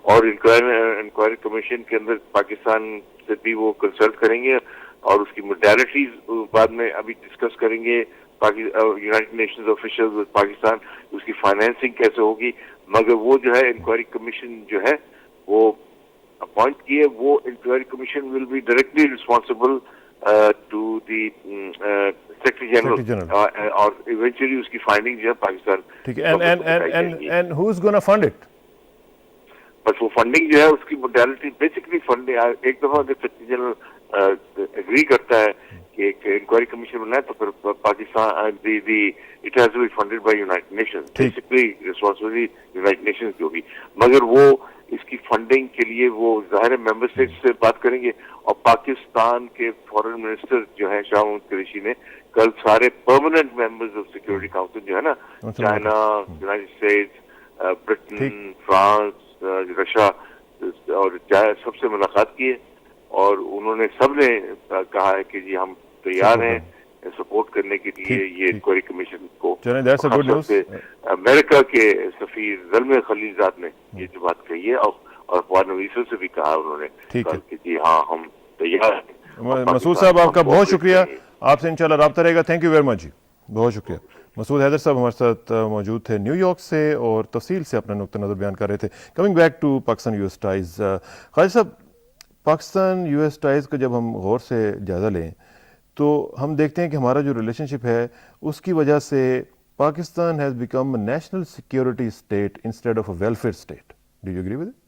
اور انکوائری کمیشن کے اندر پاکستان سے بھی وہ کنسلٹ کریں گے, اور اس کی موڈیلٹیز بعد میں ابھی ڈسکس کریں گے United Nations officials with Pakistan, اس کی فائنینسنگ کیسے ہوگی. مگر وہ جو ہے انکوائری کمیشن جو ہے وہ اپوائنٹ کیے, وہ inquiry commission will be directly responsible to the secretary general, اور ایونچولی اس کی فائنڈنگ جو ہے پاکستان. ٹھیک ہے. And who is gonna fund it? بس وہ فنڈنگ جو ہے اس کی موڈیلٹی بیسکلی فنڈنگ, ایک دفعہ اگر سیکرٹری جنرل اگری کرتا ہے کہ ایک انکوائری کمیشن بنائے تو پھر Pakistan it has to be funded by United Nations, basically responsibility United Nations کی ہوگی. مگر وہ اس کی فنڈنگ کے لیے وہ ظاہر ممبر اسٹیٹ سے بات کریں گے, اور پاکستان کے فارن منسٹر جو ہے شاہ محمود قریشی نے کل سارے permanent members of security council جو ہے نا, China, United States, Britain, France, Russia اور سب سے ملاقات کی ہے, اور انہوں نے سب نے کہا ہے کہ جی ہم تیار ہیں سپورٹ کرنے کے لیے یہ انکوائری کمیشن کو. امریکہ کے سفیر زلمے خلیلزاد نے یہ جو بات کہی ہے, اور اخبار نویسوں سے بھی کہا انہوں نے کہ جی ہاں ہم تیار ہیں. مسعود صاحب آپ کا بہت شکریہ, آپ سے انشاءاللہ رابطہ رہے گا. تھینک یو ویری مچ جی, بہت شکریہ. مسعود حیدر صاحب ہمارے ساتھ موجود تھے نیو یارک سے, اور تفصیل سے اپنا نقطہ نظر بیان کر رہے تھے. Coming back to Pakistan US ties ٹائز, Khalid sahab Pakistan US ties ties کا جب ہم غور سے جائزہ لیں تو ہم دیکھتے ہیں کہ ہمارا جو ریلیشن شپ ہے اس کی وجہ سے Pakistan has become a national security state instead of a welfare state. Do you agree with it?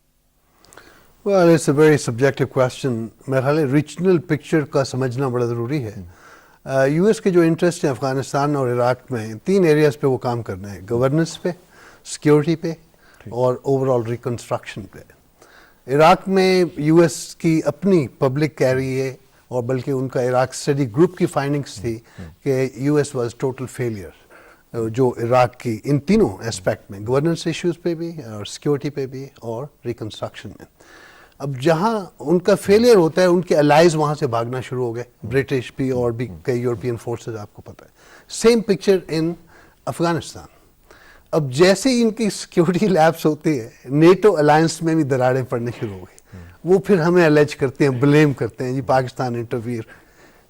Well, it's a very subjective question. میرا خیال ہے ریجنل پکچر کا سمجھنا بڑا ضروری ہے. یو ایس کے جو انٹرسٹ ہیں افغانستان اور عراق میں 3 ایریاز پہ وہ کام کرنا ہے, گورننس پہ, سیکیورٹی پہ, اور اوور آل ریکنسٹرکشن پہ. عراق میں یو ایس کی اپنی پبلک کہہ رہی ہے, اور بلکہ ان کا عراق اسٹڈی گروپ کی فائنڈنگس تھی کہ U S was total failure جو عراق کی ان تینوں اسپیکٹ میں, گورننس ایشوز پہ بھی اور سیکیورٹی پہ بھی اور ریکنسٹرکشن میں. اب جہاں ان کا فیلئر ہوتا ہے ان کے الائز وہاں سے بھاگنا شروع ہو گئے, برٹش بھی اور بھی کئی یورپین فورسز, آپ کو پتہ ہے. سیم پکچر ان افغانستان. اب جیسے ان کی سیکیورٹی لیپس ہوتی ہے, نیٹو الائنس میں بھی دراڑیں پڑنے شروع ہو گئی. وہ پھر ہمیں الیج کرتے ہیں, بلیم کرتے ہیں جی پاکستان انٹرویئر.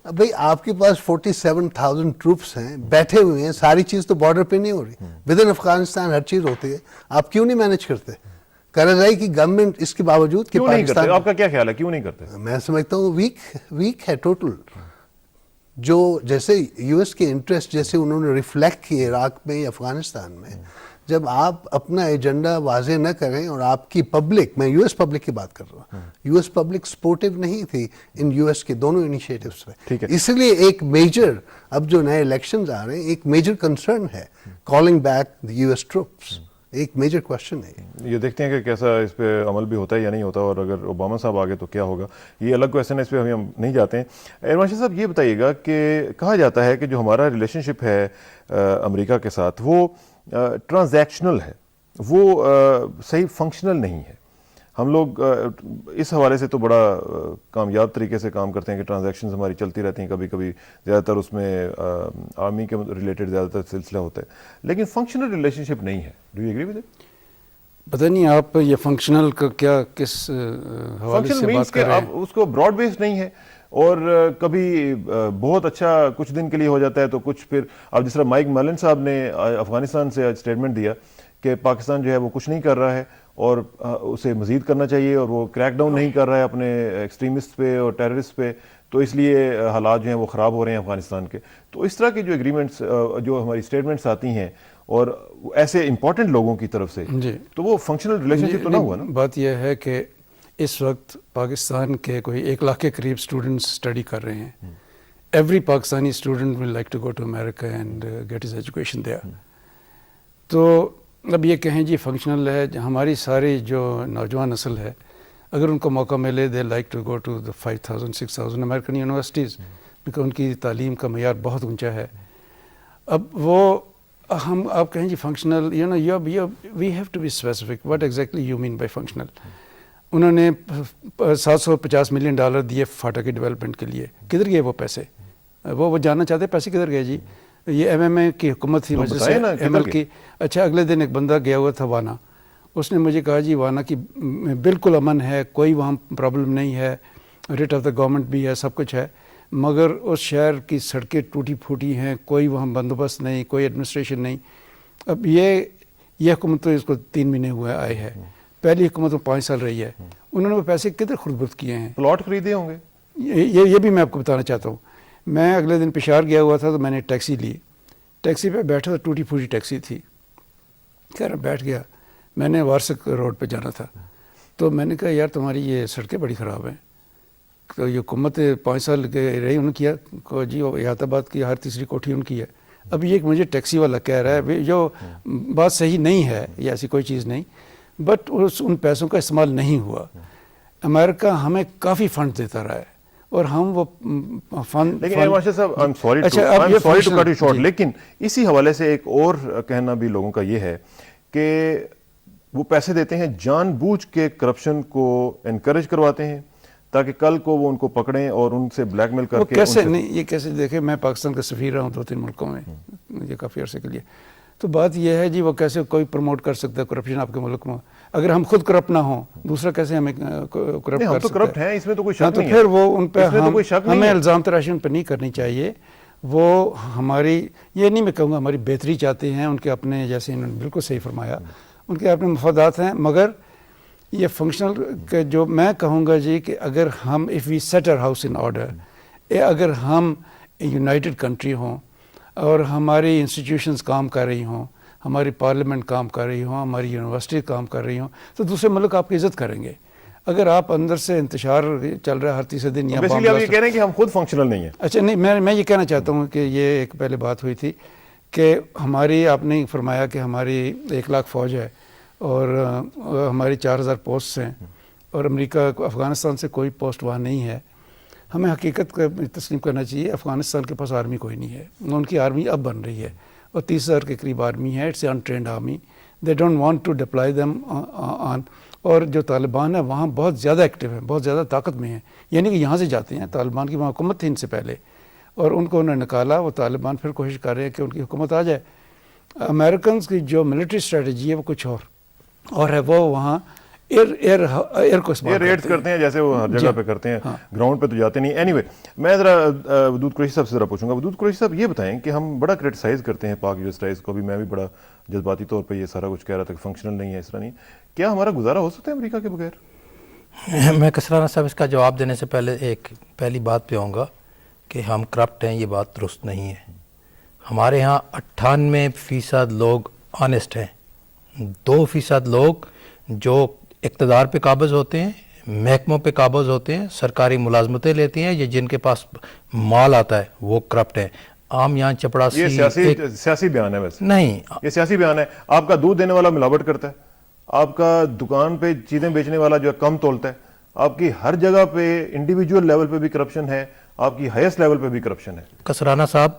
بھائی آپ کے پاس 47,000 ٹروپس ہیں بیٹھے ہوئے ہیں, ساری چیز تو بارڈر پہ نہیں ہو رہی, ود ان افغانستان ہر چیز ہوتی ہے, آپ کیوں نہیں مینج کرتے؟ کرزائی کی گورنمنٹ اس کے باوجود کہ کیوں نہیں کرتے؟ پاکستان, آپ کا کیا خیال ہے کیوں نہیں کرتے؟ میں سمجھتا ہوں ویک ہے ٹوٹل. جو جیسے یو ایس کے انٹرسٹ جیسے انہوں نے ریفلیکٹ کیے عراق میں یا افغانستان میں, جب آپ اپنا ایجنڈا واضح نہ کریں اور آپ کی پبلک, میں یو ایس پبلک کی بات کر رہا ہوں, یو ایس پبلک سپورٹو نہیں تھی ان یو ایس کے دونوں انیشیٹوز پہ, اس لیے ایک میجر, اب جو نئے الیکشنز آ رہے ہیں, ایک میجر کنسرن ہے کالنگ بیک دی یو ایس ٹروپس, ایک میجر کوشچن ہے. یہ دیکھتے ہیں کہ کیسا اس پہ عمل بھی ہوتا ہے یا نہیں ہوتا, اور اگر اوباما صاحب آگے تو کیا ہوگا, یہ الگ کویسچن ہے, اس پہ ہم نہیں جاتے ہیں. ارمان صاحب یہ بتائیے گا کہ کہا جاتا ہے کہ جو ہمارا ریلیشن شپ ہے امریکہ کے ساتھ وہ ٹرانزیکشنل ہے, وہ صحیح فنکشنل نہیں ہے. ہم لوگ اس حوالے سے تو بڑا کامیاب طریقے سے کام کرتے ہیں کہ ٹرانزیکشنز ہماری چلتی رہتی ہیں, کبھی کبھی زیادہ تر اس میں آرمی کے ریلیٹڈ زیادہ تر سلسلہ ہوتا ہے, لیکن فنکشنل ریلیشن شپ نہیں ہے. Do you agree with it? پتہ نہیں آپ یہ فنکشنل کا کیا کس حوالے سے بات کر رہے ہیں؟ اس کو براڈ بیس نہیں ہے, اور کبھی بہت اچھا کچھ دن کے لیے ہو جاتا ہے تو کچھ پھر, اب جس طرح مائک ملن صاحب نے افغانستان سے اسٹیٹمنٹ دیا کہ پاکستان جو ہے وہ کچھ نہیں کر رہا ہے اور اسے مزید کرنا چاہیے, اور وہ کریک ڈاؤن نہیں کر رہا ہے اپنے ایکسٹریمسٹ پہ اور ٹیررسٹ پہ, تو اس لیے حالات جو ہیں وہ خراب ہو رہے ہیں افغانستان کے. تو اس طرح کی جو ایگریمنٹس, جو ہماری اسٹیٹمنٹس آتی ہیں اور ایسے امپورٹنٹ لوگوں کی طرف سے, تو وہ فنکشنل ریلیشن شپ تو نہ ہوا نا. بات یہ ہے کہ اس وقت پاکستان کے کوئی 1 لاکھ کے قریب اسٹوڈنٹس اسٹڈی کر رہے ہیں. Every Pakistani student will like to go to America and get his education there. تو اب یہ کہیں جی فنکشنل ہے, ہماری ساری جو نوجوان نسل ہے اگر ان کو موقع ملے they like to go to the 5,000-6,000 American universities, کیونکہ ان کی تعلیم کا معیار بہت اونچا ہے. اب وہ ہم آپ کہیں جی functional, we have to be specific what exactly you mean by functional. انہوں نے $750 ملین دیے فاٹا کی ڈیولپمنٹ کے لیے, کدھر گئے وہ پیسے؟ وہ جاننا چاہتے ہیں پیسے کدھر گئے جی. یہ ایم کی حکومت تھی, مجلس ایم ایل کی. اچھا, اگلے دن ایک بندہ گیا ہوا تھا وانا, اس نے مجھے کہا جی وانا کی بالکل امن ہے, کوئی وہاں پرابلم نہیں ہے, ریٹ آف دا گورنمنٹ بھی ہے, سب کچھ ہے, مگر اس شہر کی سڑکیں ٹوٹی پھوٹی ہیں, کوئی وہاں بندوبست نہیں, کوئی ایڈمنسٹریشن نہیں. اب یہ حکومت تو اس کو 3 مہینے ہوئے آئے ہے, پہلی حکومت میں 5 سال رہی ہے. انہوں نے وہ پیسے کدھر خرد کیے ہیں؟ پلاٹ خریدے ہوں گے. یہ بھی میں آپ کو بتانا چاہتا ہوں. میں اگلے دن پشاور گیا ہوا تھا تو میں نے ٹیکسی لی, ٹیکسی پہ بیٹھا تو ٹوٹی پھوٹی ٹیکسی تھی. خیر بیٹھ گیا, میں نے وارسک روڈ پہ جانا تھا, تو میں نے کہا یار تمہاری یہ سڑکیں بڑی خراب ہیں. تو یہ حکومت 5 سال رہی, انہوں نے کیا جی احاطہ آباد کی ہر تیسری کوٹھی ان کی ہے. اب یہ مجھے ٹیکسی والا کہہ رہا ہے جو بات صحیح نہیں ہے, یا ایسی کوئی چیز نہیں, بٹ ان پیسوں کا استعمال نہیں ہوا. امریکہ ہمیں کافی فنڈ دیتا رہا ہے اور ہم وہ فنڈ. لیکن ارشد صاحب I'm sorry to cut you short, لیکن اسی حوالے سے ایک اور کہنا بھی لوگوں کا یہ ہے کہ وہ پیسے دیتے ہیں جان بوجھ کے کرپشن کو انکریج کرواتے ہیں تاکہ کل کو وہ ان کو پکڑیں اور ان سے بلیک میل کر کے. کیسے نہیں, یہ کیسے دیکھیں, میں پاکستان کا سفیر رہا ہوں 2-3 ملکوں میں, یہ کافی عرصے کے لیے. تو بات یہ ہے جی وہ کیسے کوئی پروموٹ کر سکتا ہے کرپشن آپ کے ملک میں؟ اگر ہم خود کرپٹ نہ ہوں, دوسرا کیسے ہمیں کرپٹ کر سکتا ہے؟ ہم تو کرپٹ ہیں, اس میں تو کوئی شک نہیں ہے. تو پھر وہ ان پہ ہمیں الزام تراشی ان پہ نہیں کرنی چاہیے. وہ ہماری, یہ نہیں میں کہوں گا ہماری بہتری چاہتے ہیں, ان کے اپنے, جیسے انہوں نے بالکل صحیح فرمایا, ان کے اپنے مفادات ہیں. مگر یہ فنکشنل جو میں کہوں گا جی کہ اگر ہم if we set our house in order, اگر ہم یونائٹڈ کنٹری ہوں اور ہماری انسٹیٹیوشنز کام کر رہی ہوں, ہماری پارلیمنٹ کام کر رہی ہوں, ہماری یونیورسٹی کام کر رہی ہوں, تو دوسرے ملک آپ کی عزت کریں گے. اگر آپ اندر سے انتشار چل رہا ہے ہر تیسرے دن, آپ یہ کہہ رہے ہیں کہ ہم خود فنکشنل نہیں ہیں. اچھا نہیں, میں یہ کہنا چاہتا ہوں کہ یہ ایک پہلے بات ہوئی تھی کہ ہماری, آپ نے فرمایا کہ ہماری 1 لاکھ فوج ہے اور ہماری 4,000 پوسٹ ہیں, اور امریکہ افغانستان سے کوئی پوسٹ وہاں نہیں ہے. ہمیں حقیقت کا تسلیم کرنا چاہیے, افغانستان کے پاس آرمی کوئی نہیں ہے. ان کی آرمی اب بن رہی ہے اور 30,000 کے قریب آرمی ہے. It's a untrained army, they don't want to deploy them on. اور جو طالبان ہے وہاں بہت زیادہ ایکٹیو ہیں, بہت زیادہ طاقت میں ہیں. یعنی کہ یہاں سے جاتے ہیں, طالبان کی وہاں حکومت تھی ان سے پہلے, اور ان کو انہوں نے نکالا. وہ طالبان پھر کوشش کر رہے ہیں کہ ان کی حکومت آ جائے. امریکنز کی جو ملٹری اسٹریٹجی ہے وہ کچھ اور ہے. وہ وہاں ایئر کو استعمال یہ ریڈ کرتے ہیں جیسے وہ ہر جگہ پہ کرتے ہیں, گراؤنڈ پہ تو جاتے نہیں. اینی وے, میں ذرا ودود قریشی صاحب سے ذرا پوچھوں گا. ودود قریشی صاحب یہ بتائیں کہ ہم بڑا کرٹیسائز کرتے ہیں پاک US ٹائز کو, بھی میں بھی بڑا جذباتی طور پہ یہ سارا کچھ کہہ رہا تھا کہ فنکشنل نہیں ہے, اس طرح نہیں. کیا ہمارا گزارا ہو سکتا ہے امریکہ کے بغیر؟ میں کسرانہ صاحب اس کا جواب دینے سے پہلے ایک پہلی بات پہ آؤں گا کہ ہم کرپٹ ہیں, یہ بات درست نہیں ہے. ہمارے ہاں 98% لوگ آنیسٹ ہیں, 2% لوگ جو اقتدار پہ قابض ہوتے ہیں, محکموں پہ قابض ہوتے ہیں, سرکاری ملازمتیں لیتے ہیں, یا جن کے پاس مال آتا ہے وہ کرپٹ ہیں. عام یہاں چپڑاسی یہ سیاسی بیان ہے ویسے نہیں, یہ سیاسی بیان ہے. آپ کا دودھ دینے والا ملاوٹ کرتا ہے, آپ کا دکان پہ چیزیں بیچنے والا جو ہے کم تولتا ہے, آپ کی ہر جگہ پہ انڈیویجول لیول پہ بھی کرپشن ہے, آپ کی ہائیسٹ لیول پہ بھی کرپشن ہے. کسرانہ صاحب,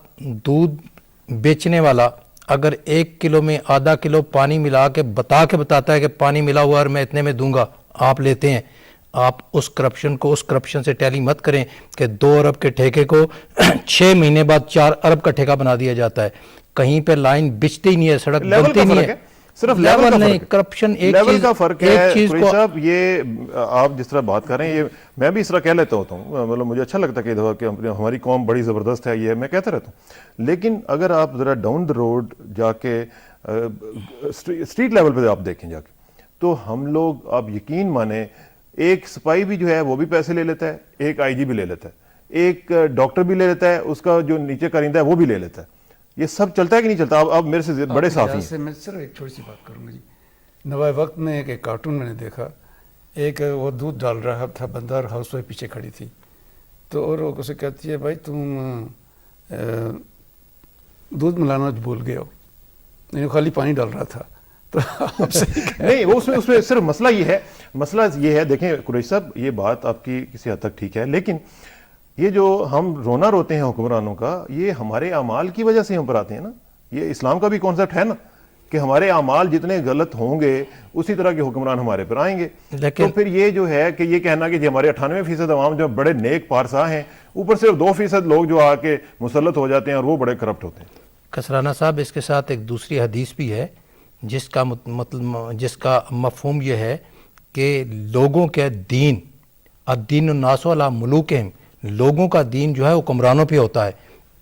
دودھ بیچنے والا اگر 1 کلو میں آدھا کلو پانی ملا کے بتاتا ہے کہ پانی ملا ہوا اور میں اتنے میں دوں گا, آپ لیتے ہیں. آپ اس کرپشن سے ٹیلی مت کریں کہ 2 ارب کے ٹھیکے کو 6 مہینے بعد 4 ارب کا ٹھیکہ بنا دیا جاتا ہے. کہیں پہ لائن بچتی ہی نہیں ہے, سڑک بنتی نہیں ہے. صرف لیول نہیں, کرپشن ایک لیول کا فرق ہے. چیز قریشی کو صاحب, یہ آپ جس طرح بات کر رہے ہیں, یہ میں بھی اس طرح کہہ لیتا ہوتا ہوں, مطلب مجھے اچھا لگتا ہے کہ ہماری قوم بڑی زبردست ہے, یہ میں کہتا رہتا ہوں. لیکن اگر آپ ذرا ڈاؤن دا روڈ جا کے اسٹریٹ لیول پہ آپ دیکھیں جا کے, تو ہم لوگ, آپ یقین مانیں, ایک سپاہی بھی جو ہے وہ بھی پیسے لے لیتا ہے, ایک IG بھی لے لیتا ہے, ایک ڈاکٹر بھی لے لیتا ہے, اس کا جو نیچے کارندہ ہے وہ بھی لے لیتا ہے. یہ سب چلتا ہے کہ نہیں چلتا؟ آپ میرے سے بڑے صافی ہیں. میں صرف ایک چھوٹی سی بات کروں گا جی. نوائے وقت میں ایک کارٹون میں نے دیکھا, ایک وہ دودھ ڈال رہا تھا بندہ اور ہاؤس وائف پیچھے کھڑی تھی, تو اور وہ اسے کہتی ہے بھائی تم دودھ ملانا بھول گئے ہو, یعنی خالی پانی ڈال رہا تھا. تو نہیں, وہ اس میں صرف مسئلہ یہ ہے, دیکھیں قریشی صاحب, یہ بات آپ کی کسی حد تک ٹھیک ہے, لیکن یہ جو ہم رونا روتے ہیں حکمرانوں کا, یہ ہمارے اعمال کی وجہ سے ہم پر آتے ہیں نا. یہ اسلام کا بھی کانسیپٹ ہے نا کہ ہمارے اعمال جتنے غلط ہوں گے اسی طرح کے حکمران ہمارے پر آئیں گے. تو پھر یہ جو ہے کہ یہ کہنا کہ ہمارے 98% عوام جو بڑے نیک پارسا ہیں, اوپر صرف 2% لوگ جو آ کے مسلط ہو جاتے ہیں اور وہ بڑے کرپٹ ہوتے ہیں. کسرانہ صاحب, اس کے ساتھ ایک دوسری حدیث بھی ہے جس کا مفہوم یہ ہے کہ لوگوں کے دین, الدین الناس علی ملوکہم, لوگوں کا دین جو ہے حکمرانوں پہ ہوتا ہے.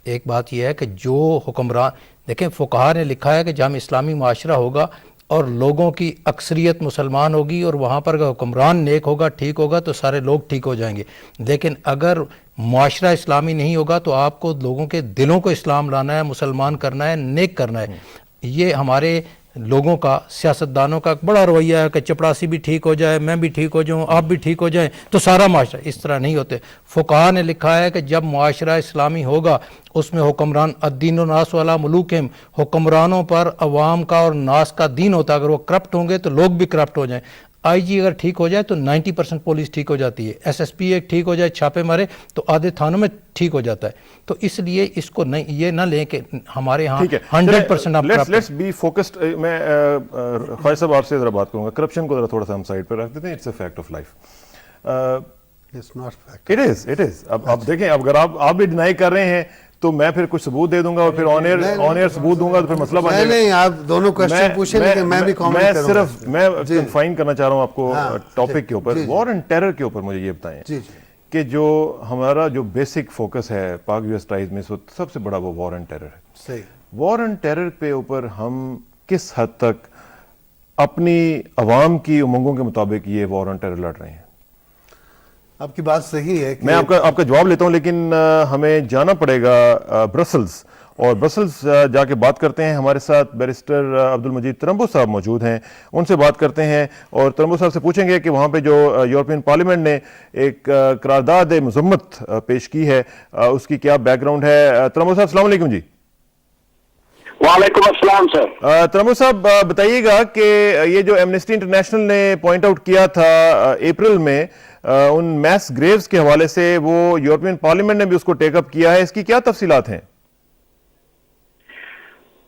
ایک بات یہ ہے کہ جو حکمران, دیکھیں فقہا نے لکھا ہے کہ جہاں اسلامی معاشرہ ہوگا اور لوگوں کی اکثریت مسلمان ہوگی اور وہاں پر اگر حکمران نیک ہوگا, ٹھیک ہوگا, تو سارے لوگ ٹھیک ہو جائیں گے. لیکن اگر معاشرہ اسلامی نہیں ہوگا تو آپ کو لوگوں کے دلوں کو اسلام لانا ہے, مسلمان کرنا ہے, نیک کرنا ہے. یہ ہمارے لوگوں کا, سیاستدانوں کا بڑا رویہ ہے کہ چپڑاسی بھی ٹھیک ہو جائے, میں بھی ٹھیک ہو جاؤں, آپ بھی ٹھیک ہو جائیں تو سارا معاشرہ. اس طرح نہیں ہوتے. فقہا نے لکھا ہے کہ جب معاشرہ اسلامی ہوگا اس میں حکمران, الدین الناس علی ملوکہم, حکمرانوں پر عوام کا اور ناس کا دین ہوتا ہے. اگر وہ کرپٹ ہوں گے تو لوگ بھی کرپٹ ہو جائیں. IG اگر ٹھیک ہو جائے تو 90% پولیس ٹھیک ہو جاتی ہے. SSP ایک ٹھیک ہو جائے, چھاپے مارے تو آدھے تھانوں میں ٹھیک ہو جاتا ہے. تو اس لیے اس کو نہیں, یہ نہ لیں کہ ہمارے ہاں 100% آپ کرپٹ. Let's be focused. میں خواجہ صاحب آپ سے ذرا بات کروں گا, کرپشن کو ذرا تھوڑا سا ہم سائڈ پہ رکھ دیتے ہیں. It's a fact of life. It's not fact. It is. اب آپ دیکھیں, اگر آپ بھی ڈینائی کر رہے ہیں تو میں پھر کچھ ثبوت دے دوں گا اور پھر آن ایئر ثبوت دوں گا تو پھر مسئلہ بن جائے گا. نہیں, آپ دونوں کوشچن پوچھیں لیکن میں بھی کامنٹ کروں گا. میں کنفائن کرنا چاہ رہا ہوں آپ کو ٹاپک کے اوپر, وار اینڈ ٹیرر کے اوپر. مجھے یہ بتائیں کہ جو ہمارا جو بیسک فوکس ہے پاک US ٹائز میں, سب سے بڑا وہ وار اینڈ ٹیرر ہے. صحیح. وار اینڈ ٹیرر پہ اوپر ہم کس حد تک اپنی عوام کی امنگوں کے مطابق یہ وار اینڈ ٹیرر لڑ رہے ہیں؟ آپ کی بات صحیح ہے. میں آپ کا جواب لیتا ہوں, لیکن ہمیں جانا پڑے گا برسلز, اور برسلز جا کے بات کرتے ہیں. ہمارے ساتھ بیرسٹر عبدالمجید ترنبو صاحب موجود ہیں, ان سے بات کرتے ہیں اور ترنبو صاحب سے پوچھیں گے کہ وہاں پہ جو یورپین پارلیمنٹ نے ایک قرارداد مذمت پیش کی ہے, اس کی کیا بیک گراؤنڈ ہے. ترنبو صاحب السلام علیکم. جی وعلیکم السلام سر. ترنبو صاحب بتائیے گا کہ یہ جو ایمنسٹی انٹرنیشنل نے پوائنٹ آؤٹ کیا تھا اپریل میں ان میس گریوز کے حوالے سے, وہ یورپین پارلیمنٹ نے بھی اس کو ٹیک اپ کیا ہے, اس کی کیا تفصیلات ہیں؟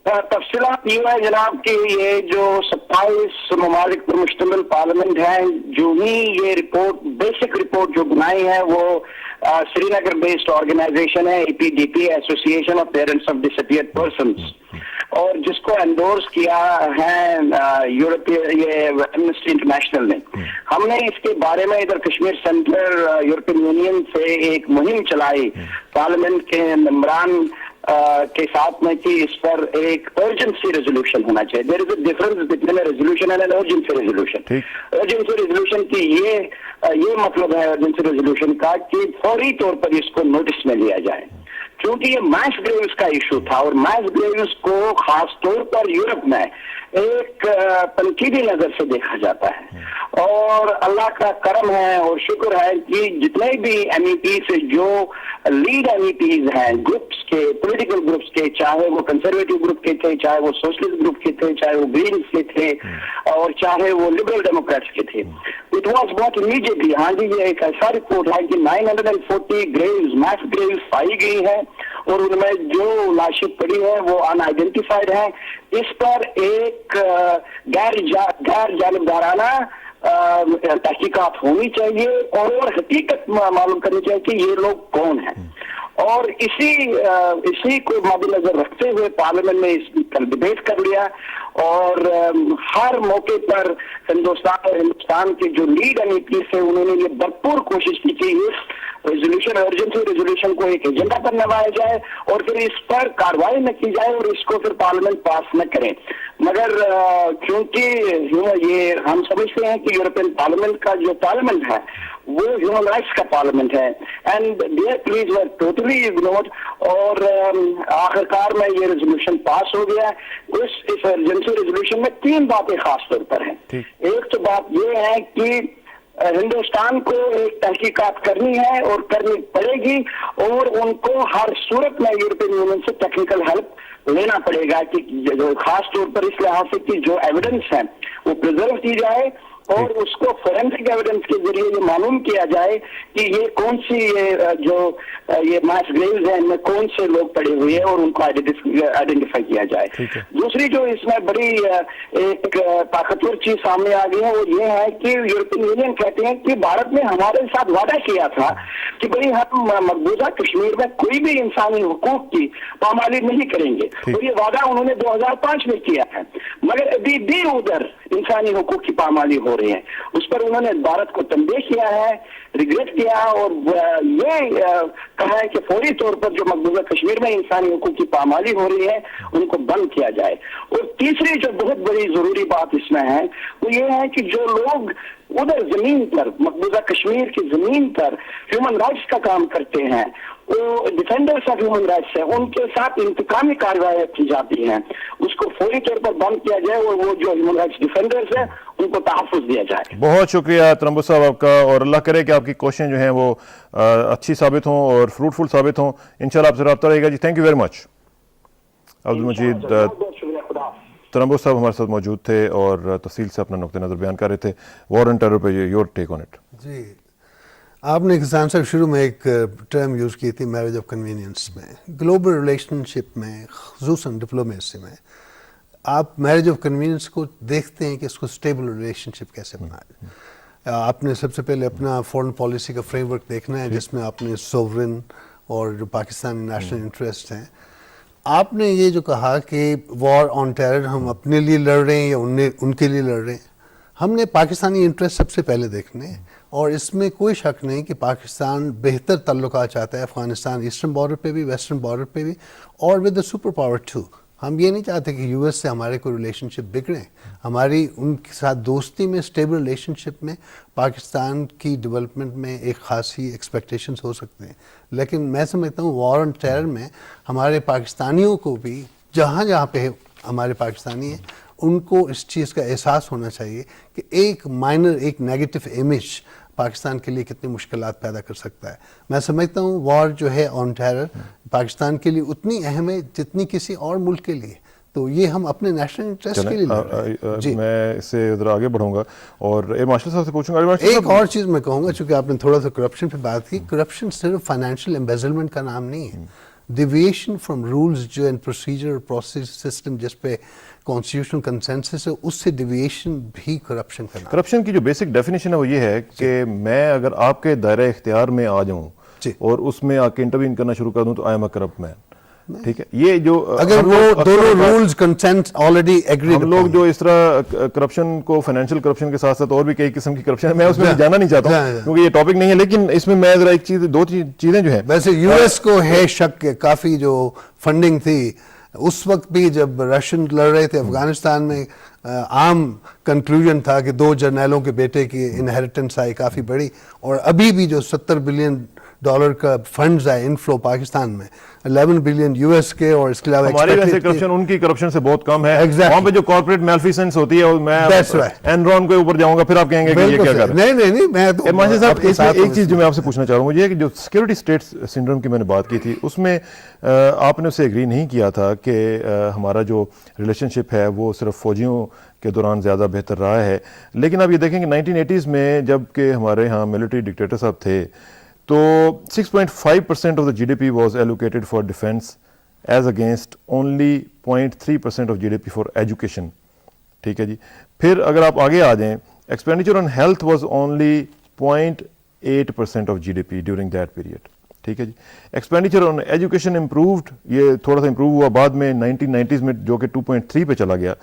تفصیلات یہ ہے جناب کہ یہ جو 27 ممالک پر مشتمل پارلیمنٹ ہے, جو ہی یہ رپورٹ, بیسک رپورٹ جو بنائی ہے وہ سری نگر بیسڈ آرگنائزیشن ہے, APDP, association of parents of disappeared persons. اور جس کو انڈورس کیا ہے یہ ایمنسٹی انٹرنیشنل نے. ہم نے اس کے بارے میں ادھر کشمیر سینٹر یورپین یونین سے ایک مہم چلائی پارلیمنٹ کے ممبران کے ساتھ میں کہ اس پر ایک ارجنسی ریزولوشن ہونا چاہیے. There is a difference between a resolution and an urgency resolution. Urgency resolution کی یہ مطلب ہے ارجنسی ریزولوشن کا کہ فوری طور پر اس کو نوٹس میں لیا جائے، کیونکہ یہ میس گریوز کا ایشو تھا اور میس گریوز کو خاص طور پر یورپ میں ایک تنقیدی نظر سے دیکھا جاتا ہے. اور اللہ کا کرم ہے اور شکر ہے کہ جتنے بھی ایم ای پی سے جو لیڈ ایم ای پیز ہیں گروپس کے، پولیٹیکل گروپس کے، چاہے وہ کنزرویٹو گروپ کے تھے، چاہے وہ سوشلسٹ گروپ کے تھے، چاہے وہ گرینز کے تھے اور چاہے وہ لبرل ڈیموکریٹس کے تھے، اٹ واز بہت امیڈیٹلی. ہاں جی، یہ ایک ایسا رپورٹ ہے کہ 940 گریوز میس گریوز پائی گئی ہیں اور ان میں جو لاشیں پڑی ہیں وہ ان آئیڈینٹیفائڈ ہیں. اس پر ایک غیر جانبدارانہ تحقیقات ہونی چاہیے اور حقیقت معلوم کرنی چاہیے کہ یہ لوگ کون ہیں. اور اسی کو مد نظر رکھتے ہوئے پارلیمنٹ نے اس پر ڈبیٹ کر لیا اور ہر موقع پر ہندوستان کے جو لیڈ ایم ای پی سے انہوں نے یہ بھرپور کوشش کی کہ اس ریزولوشن ارجنسی ریزولوشن کو ایک ایجنڈا پر نمایا جائے اور پھر اس پر کارروائی نہ کی جائے اور اس کو پھر پارلیمنٹ پاس نہ کرے. مگر کیونکہ یہ ہم سمجھتے ہیں کہ یورپین پارلیمنٹ کا جو پارلیمنٹ ہے وہ ہیومن رائٹس کا پارلیمنٹ ہے and their pleas were totally ignored. اور آخر کار میں یہ ریزولوشن پاس ہو گیا. اس ارجنسی ریزولوشن میں 3 باتیں خاص طور پر ہیں. ایک تو بات یہ ہے کہ ہندوستان کو ایک تحقیقات کرنی ہے اور کرنی پڑے گی اور ان کو ہر صورت میں یورپین یونین سے ٹیکنیکل ہیلپ لینا پڑے گا کہ خاص طور پر اس لحاظ سے کہ جو ایویڈنس ہے وہ پرزرو کی جائے اور اس کو فورینسک ایویڈنس کے ذریعے یہ معلوم کیا جائے کہ یہ کون سی یہ میس گریوز ہیں ان میں کون سے لوگ پڑے ہوئے ہیں اور ان کو آئیڈینٹیفائی کیا جائے. دوسری جو اس میں بڑی ایک طاقتور چیز سامنے آ گئی ہے وہ یہ ہے کہ یورپین یونین کہتے ہیں کہ بھارت نے ہمارے ساتھ وعدہ کیا تھا کہ بھئی ہم مقبوضہ کشمیر میں کوئی بھی انسانی حقوق کی پامالی نہیں کریں گے اور یہ وعدہ انہوں نے 2005 میں کیا ہے مگر ابھی بھی ادھر انسانی حقوق کی پامالی ہو رہی ہیں. اس پر انہوں نے بھارت کو تنبیہ کیا ہے، ریگریٹ کیا اور یہ کہا ہے کہ فوری طور پر جو مقبوضہ کشمیر میں انسانی حقوق کی پامالی ہو رہی ہے ان کو بند کیا جائے. اور تیسری جو بہت بڑی ضروری بات اس میں ہے وہ یہ ہے کہ جو لوگ ادھر زمین پر مقبوضہ کشمیر کی زمین پر ہیومن رائٹس کا کام کرتے ہیں، وہ ڈیفینڈرز آف ہیومن رائٹس ہیں، ان کے ساتھ انتقامی کارروائیاں کی جاتی ہیں، اس کو فوری طور پر بند کیا جائے اور وہ جو ہیومن رائٹس ڈیفینڈرز ہیں ان کو تحفظ دیا جائے. بہت شکریہ ترنبو صاحب آپ کا، اور اللہ کرے کہ آپ کی کوششیں جو ہیں وہ اچھی ثابت ہوں اور فروٹفل ثابت ہوں. انشاءاللہ آپ سے رابطہ رہے گا جی. Thank you very much. Abdul Majeed ترنبو صاحب ہمارے ساتھ موجود تھے اور تفصیل سے اپنا نقطہ نظر بیان کر رہے تھے وار آن ٹیرر پہ. Your take on it. جی، آپ نے کسان صاحب شروع میں ایک ٹرم یوز کی تھی میرج آف کنوینئنس میں. گلوبل ریلیشن شپ میں خصوصاً ڈپلومیسی میں آپ میرج آف کنوینئنس کو دیکھتے ہیں کہ اس کو اسٹیبل ریلیشن شپ کیسے بنائیں. آپ نے سب سے پہلے اپنا فورن پالیسی کا فریم ورک دیکھنا ہے جس میں آپ نے سوورن اور جو پاکستانی نیشنل انٹرسٹ ہیں. آپ نے یہ جو کہا کہ وار آن ٹیرر ہم اپنے لیے لڑ رہے ہیں یا ان کے لیے لڑ رہے ہیں، ہم نے پاکستانی انٹرسٹ سب سے پہلے دیکھنے ہیں اور اس میں کوئی شک نہیں کہ پاکستان بہتر تعلقات چاہتا ہے افغانستان ایسٹرن بارڈر پہ بھی، ویسٹرن بارڈر پہ بھی اور with the super power too. ہم یہ نہیں چاہتے کہ یو ایس سے ہمارے کوئی ریلیشن شپ بگڑیں. ہماری ان کے ساتھ دوستی میں اسٹیبل ریلیشن شپ میں پاکستان کی ڈیولپمنٹ میں ایک خاصی ایکسپیکٹیشنز ہو سکتے ہیں. لیکن میں سمجھتا ہوں وار آن ٹیرر میں ہمارے پاکستانیوں کو بھی جہاں جہاں پہ ہمارے پاکستانی ہیں ان کو اس چیز کا احساس ہونا چاہیے کہ ایک مائنر ایک نیگیٹو امیج پاکستان کے لیے کتنی مشکلات پیدا کر سکتا ہے. میں سمجھتا ہوں وار جو ہے آن ٹیرر پاکستان کے لیے اتنی اہم ہے جتنی کسی اور ملک کے لیے. تو یہ ہم اپنے نیشنل انٹرسٹ کے لیے لڑ رہے ہیں. جی میں اس سے ادھر آگے بڑھوں گا اور ایر مارشل صاحب سے پوچھوں گا. ایک اور چیز میں کہوں گا چونکہ آپ نے تھوڑا سا کرپشن پہ بات کی. کرپشن صرف فائنینشیل امبیزلمنٹ کا نام نہیں ہے. ڈیویشن فرام رولز جو اینڈ پروسیجر پروسیس سسٹم جس پہ کانسٹیٹیوشنل کنسنسس ہے اس سے ڈیویشن بھی کرپشن کا نام. کرپشن کی جو بیسک ڈیفینیشن ہے وہ یہ ہے کہ میں اگر آپ کے دائرہ اختیار میں آ جاؤں اور اس میں آ کے انٹروین کرنا شروع کر دوں تو آئی ایم اے کرپٹ مین. ٹھیک ہے. یہ جو اگر ہم وہ لوگ اکثر دونوں اوقات- رولز کنسنٹ آلریڈی ایگری ہم لوگ جو اس طرح کرپشن کو فائنینشیل کرپشن کے ساتھ ساتھ اور بھی کئی قسم کی کرپشن ہے, میں اس میں جانا نہیں چاہتا ہوں کیونکہ یہ ٹاپک نہیں ہے, لیکن اس میں میں ذرا ایک چیز دو چیزیں جو ہیں ویسے یو ایس کو ہے شک کہ کافی جو فنڈنگ تھی اس وقت بھی جب رشین لڑ رہے تھے افغانستان میں, عام کنکلوژن تھا کہ 2 جرنیلوں کے بیٹے کی انہیریٹنس آئی کافی بڑی, اور ابھی بھی جو $70 بلین کا فنڈز آئے انفلو پاکستان میں 11 بلین یو ایس کے, اور اس کے علاوہ ہماری ویسے کرپشن ان کی کرپشن سے بہت کم ہے. Exactly. وہاں پہ جو کارپوریٹ میلفیسنس ہوتی ہے, میں That's right. اینرون کے اوپر جاؤں گا پھر آپ کہیں گے کہ یہ کیا کر رہے ہیں. نہیں میں تو ماجد صاحب آپ کے اس میں ساتھ ایک ہوں. چیز جو میں آپ سے پوچھنا چاہ رہا ہوں, یہ کہ جو سیکورٹی اسٹیٹ سنڈروم کی میں نے بات کی تھی, اس میں آپ نے اسے ایگری نہیں کیا تھا کہ ہمارا جو ریلیشن شپ ہے وہ صرف فوجیوں کے دوران زیادہ بہتر رہا ہے, لیکن آپ یہ دیکھیں کہ 1980s میں جب کہ ہمارے ہاں ملٹری ڈکٹیٹر صاحب تھے تو 6.5% of the G D P was allocated for defence as against only 0.3% of G D P for education. ٹھیک ہے جی. پھر اگر آپ آگے آ جائیں, expenditure on health was only 0.8% of G D P during that period. ٹھیک ہے جی. ایکسپینڈیچر آن ایجوکیشن امپرووڈ, یہ تھوڑا سا امپروو ہوا بعد میں 1990s میں جو کہ 2.3 پہ چلا گیا,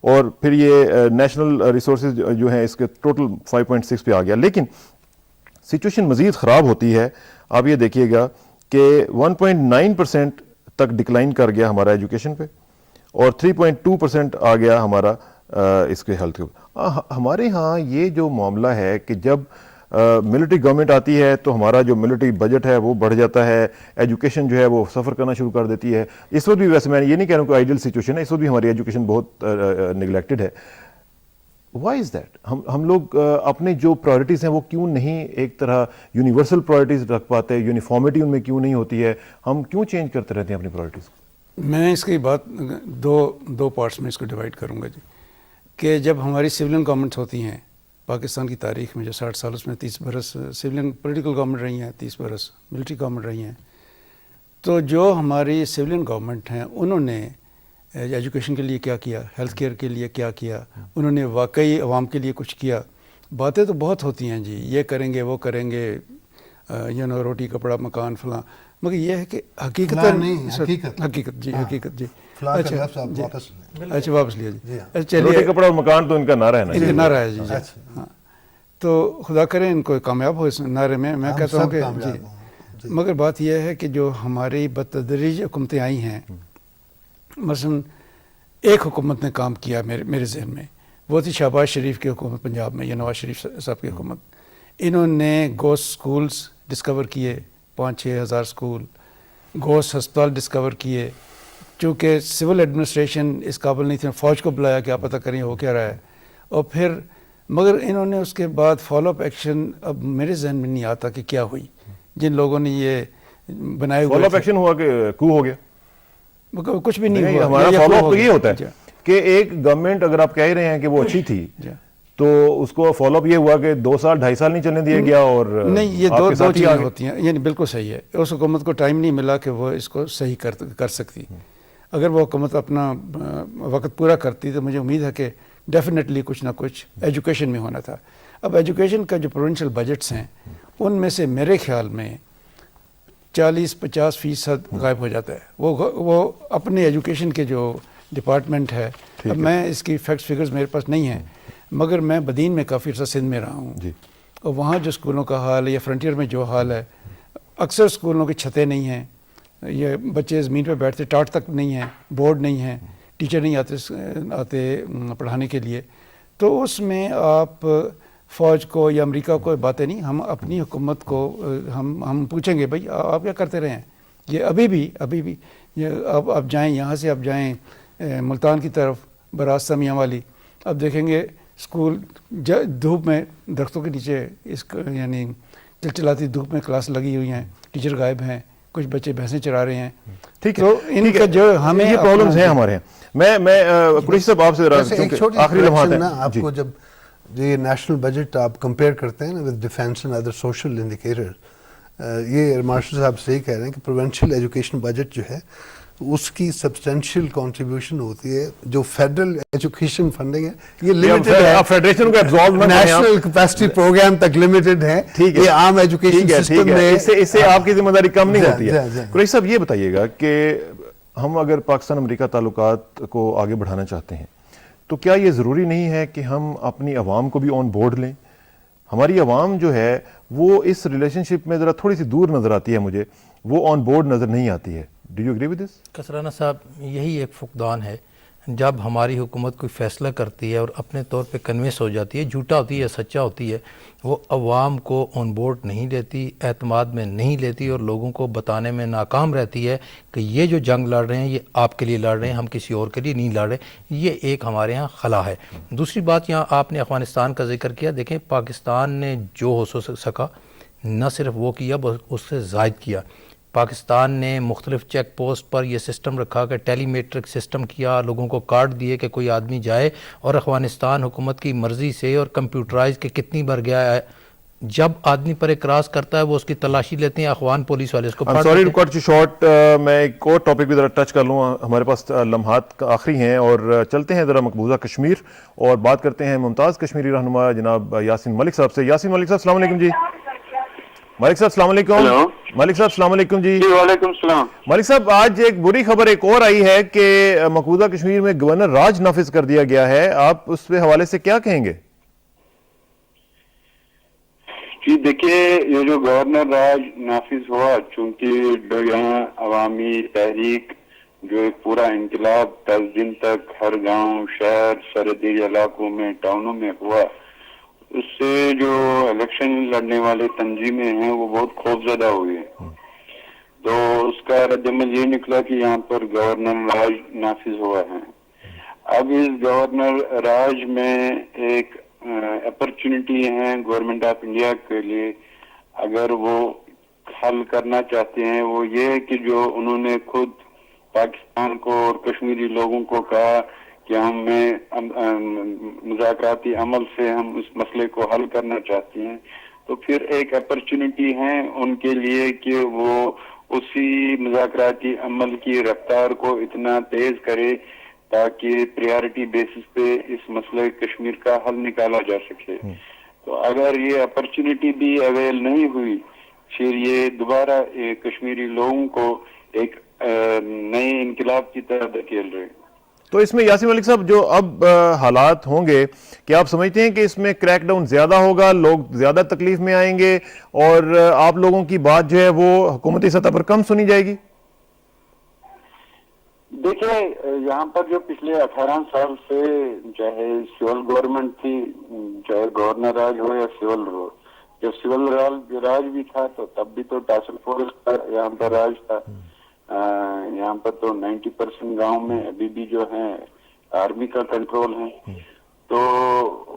اور پھر یہ نیشنل ریسورسز جو ہیں اس کے ٹوٹل 5.6 پہ آ گیا. لیکن سچویشن مزید خراب ہوتی ہے. آپ یہ دیکھیے گا کہ 1.9% تک ڈکلائن کر گیا ہمارا ایجوکیشن پہ, اور 3.2% آ گیا ہمارا اس کے ہیلتھ کے. ہمارے ہاں یہ جو معاملہ ہے کہ جب ملٹری گورنمنٹ آتی ہے تو ہمارا جو ملٹری بجٹ ہے وہ بڑھ جاتا ہے, ایجوکیشن جو ہے وہ سفر کرنا شروع کر دیتی ہے. اس وقت بھی ویسے میں یہ نہیں کہہ رہا ہوں کہ آئیڈیل سچویشن ہے, اس وقت بھی ہماری ایجوکیشن بہت نگلیکٹڈ ہے. Why is that? ہم لوگ اپنے جو پرائرٹیز ہیں وہ کیوں نہیں ایک طرح یونیورسل پرائرٹیز رکھ پاتے, یونیفارمٹی ان میں کیوں نہیں ہوتی ہے, ہم کیوں چینج کرتے رہتے ہیں اپنی پرائرٹیز؟ میں اس کی بات دو پارٹس میں اس کو ڈیوائڈ کروں گا جی. کہ جب ہماری سولین گورنمنٹس ہوتی ہیں پاکستان کی تاریخ میں جو 60 سال, اس میں 30 برس سولین پولیٹیکل گورنمنٹ رہی ہیں, 30 برس ملٹری گورنمنٹ رہی ہیں, تو جو ہماری سولین گورنمنٹ ہیں انہوں نے ایجوکیشن کے لیے کیا کیا, ہیلتھ کیئر کے لیے کیا کیا, انہوں نے واقعی عوام کے لیے کچھ کیا. باتیں تو بہت ہوتی ہیں جی, یہ کریں گے وہ کریں گے, روٹی کپڑا مکان فلاں, مگر یہ ہے کہ حقیقت جی. اچھا واپس لیا جی. چلیے, روٹی کپڑا اور مکان تو ان کا نعرہ ہے نا, ان کا نعرہ ہے جی. ہاں, تو خدا کرے ان کو کامیاب ہو اس نعرے میں. میں کہتا ہوں کہ جی, مگر بات یہ ہے کہ جو ہماری بتدریج حکومتیں آئی ہیں, مثلا ایک حکومت نے کام کیا میرے ذہن میں, وہ تھی شہباز شریف کی حکومت پنجاب میں, یا نواز شریف صاحب کی حکومت. انہوں نے گوسٹ سکولز ڈسکور کیے, 5-6 ہزار سکول, گوسٹ ہسپتال ڈسکور کیے. چونکہ سول ایڈمنسٹریشن اس قابل نہیں تھی, فوج کو بلایا کہ آپ پتہ کریں ہو کیا رہا ہے, اور پھر مگر انہوں نے اس کے بعد فالو اپ ایکشن اب میرے ذہن میں نہیں آتا کہ کیا ہوئی. جن لوگوں نے یہ بنائے ہوئے فالو اپ ایکشن ہوا کہ کو ہو گیا, کچھ بھی نہیں ہوا. ہمارا فالو اپ تو یہ ہوتا ہے کہ ایک گورنمنٹ اگر آپ کہہ رہے ہیں کہ وہ اچھی تھی تو اس کو فالو اپ یہ ہوا کہ 2 سال 2.5 سال نہیں چلنے دیا گیا, اور نہیں, یہ دو چیزیں ہوتی ہیں. یعنی بالکل صحیح ہے, اس حکومت کو ٹائم نہیں ملا کہ وہ اس کو صحیح کر سکتی. اگر وہ حکومت اپنا وقت پورا کرتی تو مجھے امید ہے کہ ڈیفینیٹلی کچھ نہ کچھ ایجوکیشن میں ہونا تھا. اب ایجوکیشن کا جو پروونشل بجٹس ہیں ان میں سے میرے خیال میں 40-50% غائب ہو جاتا ہے. وہ اپنے ایجوکیشن کے جو ڈپارٹمنٹ ہے, اب میں اس کی فیکٹس فگرز میرے پاس نہیں ہیں, مگر میں بدین میں کافی عرصہ سندھ میں رہا ہوں, اور وہاں جو اسکولوں کا حال ہے یا فرنٹیئر میں جو حال ہے, اکثر اسکولوں کی چھتیں نہیں ہیں, یہ بچے زمین پہ بیٹھتے, ٹاٹ تک نہیں ہیں, بورڈ نہیں ہیں, ٹیچر نہیں آتے پڑھانے کے لیے. تو اس میں آپ فوج کو یا امریکہ کو باتیں نہیں, ہم اپنی حکومت کو ہم پوچھیں گے بھائی آپ کیا کرتے رہے ہیں. یہ ابھی بھی اب آپ جائیں, یہاں سے آپ جائیں ملتان کی طرف براستہ میاں والی, اب دیکھیں گے اسکول دھوپ میں درختوں کے نیچے, یعنی چلچلاتی دھوپ میں کلاس لگی ہوئی ہیں, ٹیچر غائب ہیں, کچھ بچے بھینسیں چرا رہے ہیں. ٹھیک ہے, تو ان کا جو ہمیں یہ پرابلمز ہیں ہمارے یہاں. میں قریشی صاحب آپ سے آخری لمحات ہیں. آپ کو جب یہ نیشنل بجٹ آپ کمپیئر کرتے ہیں نا with defence and other social indicator, یہ مارشل صاحب صحیح کہہ رہے ہیں کہ پروونشل ایجوکیشن بجٹ جو ہے اس کی سبسٹینشیل کنٹریبیوشن ہوتی ہے. جو فیڈرل ایجوکیشن فنڈنگ ہے یہ لمیٹڈ ہے, فیڈریشن کو ایبزارب نہ کریں, نیشنل کیپیسٹی پروگرام تک لمیٹڈ ہے. یہ عام ایجوکیشن سسٹم میں اس سے آپ کی ذمہ داری کم نہیں ہوتی ہے. قریشی صاحب یہ بتائیے گا کہ ہم اگر پاکستان امریکہ تعلقات کو آگے بڑھانا چاہتے ہیں تو کیا یہ ضروری نہیں ہے کہ ہم اپنی عوام کو بھی آن بورڈ لیں؟ ہماری عوام جو ہے وہ اس ریلیشن شپ میں ذرا تھوڑی سی دور نظر آتی ہے، مجھے وہ آن بورڈ نظر نہیں آتی ہے. Do you agree with this? Kasrana sahab, یہی ایک فقدان ہے. جب ہماری حکومت کوئی فیصلہ کرتی ہے اور اپنے طور پہ کنوینس ہو جاتی ہے، جھوٹا ہوتی ہے سچا ہوتی ہے، وہ عوام کو آن بورڈ نہیں لیتی، اعتماد میں نہیں لیتی، اور لوگوں کو بتانے میں ناکام رہتی ہے کہ یہ جو جنگ لڑ رہے ہیں یہ آپ کے لیے لڑ رہے ہیں، ہم کسی اور کے لیے نہیں لڑ رہے. یہ ایک ہمارے ہاں خلا ہے. دوسری بات، یہاں آپ نے افغانستان کا ذکر کیا. دیکھیں، پاکستان نے جو ہو سکا نہ صرف وہ کیا، بس اس سے زائد کیا. پاکستان نے مختلف چیک پوسٹ پر یہ سسٹم رکھا کہ ٹیلی میٹرک سسٹم کیا، لوگوں کو کارڈ دیے کہ کوئی آدمی جائے اور افغانستان حکومت کی مرضی سے اور کمپیوٹرائز کے کتنی بار گیا ہے، جب آدمی پر ایک کراس کرتا ہے وہ اس کی تلاشی لیتے ہیں، افغان پولیس والے اس کو پھاڑ سوری دیتے ٹو کٹ یو شارٹ. میں ایک اور ٹاپک بھی ذرا ٹچ کر لوں، ہمارے پاس لمحات آخری ہیں، اور چلتے ہیں ذرا مقبوضہ کشمیر اور بات کرتے ہیں ممتاز کشمیری رہنما جناب یاسین ملک صاحب سے. یاسین ملک صاحب السلام علیکم. جی ملک صاحب السلام علیکم. ہیلو. ملک صاحب السلام علیکم. جی جی وعلیکم السلام. ملک صاحب، آج ایک بری خبر ایک اور آئی ہے کہ مقبوضہ کشمیر میں گورنر راج نافذ کر دیا گیا ہے. آپ اس پہ حوالے سے کیا کہیں گے؟ جی دیکھیے، یہ جو گورنر راج نافذ ہوا، چونکہ جو یہاں عوامی تحریک، جو ایک پورا انقلاب 10 دن تک ہر گاؤں، شہر، سرحدی علاقوں میں، ٹاؤنوں میں ہوا، اس سے جو الیکشن لڑنے والے تنظیمیں ہیں وہ بہت خوفزدہ ہوئے. تو اس کا رد عمل یہ نکلا کہ یہاں پر گورنر راج نافذ ہوا ہے. اب اس گورنر راج میں ایک اپرچونٹی ہے گورنمنٹ آف انڈیا کے لیے، اگر وہ حل کرنا چاہتے ہیں، وہ یہ ہے کہ جو انہوں نے خود پاکستان کو اور کشمیری لوگوں کو کہا کہ ہمیں مذاکراتی عمل سے ہم اس مسئلے کو حل کرنا چاہتے ہیں، تو پھر ایک اپرچونٹی ہے ان کے لیے کہ وہ اسی مذاکراتی عمل کی رفتار کو اتنا تیز کرے تاکہ پریارٹی بیسس پہ اس مسئلہ کشمیر کا حل نکالا جا سکے. تو اگر یہ اپرچونٹی بھی اویل نہیں ہوئی، پھر یہ دوبارہ کشمیری لوگوں کو ایک نئے انقلاب کی طرح دھکیل رہے. تو اس میں یاسین ملک صاحب جو اب حالات ہوں گے، کیا آپ سمجھتے ہیں کہ اس میں کریک ڈاؤن زیادہ ہوگا، لوگ زیادہ تکلیف میں آئیں گے، اور آپ لوگوں کی بات جو ہے وہ حکومتی سطح پر کم سنی جائے گی؟ دیکھیں، یہاں پر جو پچھلے 18 سال سے چاہے سول گورنمنٹ تھی، چاہے گورنر راج ہو یا سول رو، جب سول راج بھی تھا تو تب بھی تو ٹاسک فورس کا یہاں پر راج تھا. یہاں پر تو 90% گاؤں میں ابھی بھی جو ہے آرمی کا کنٹرول ہے. تو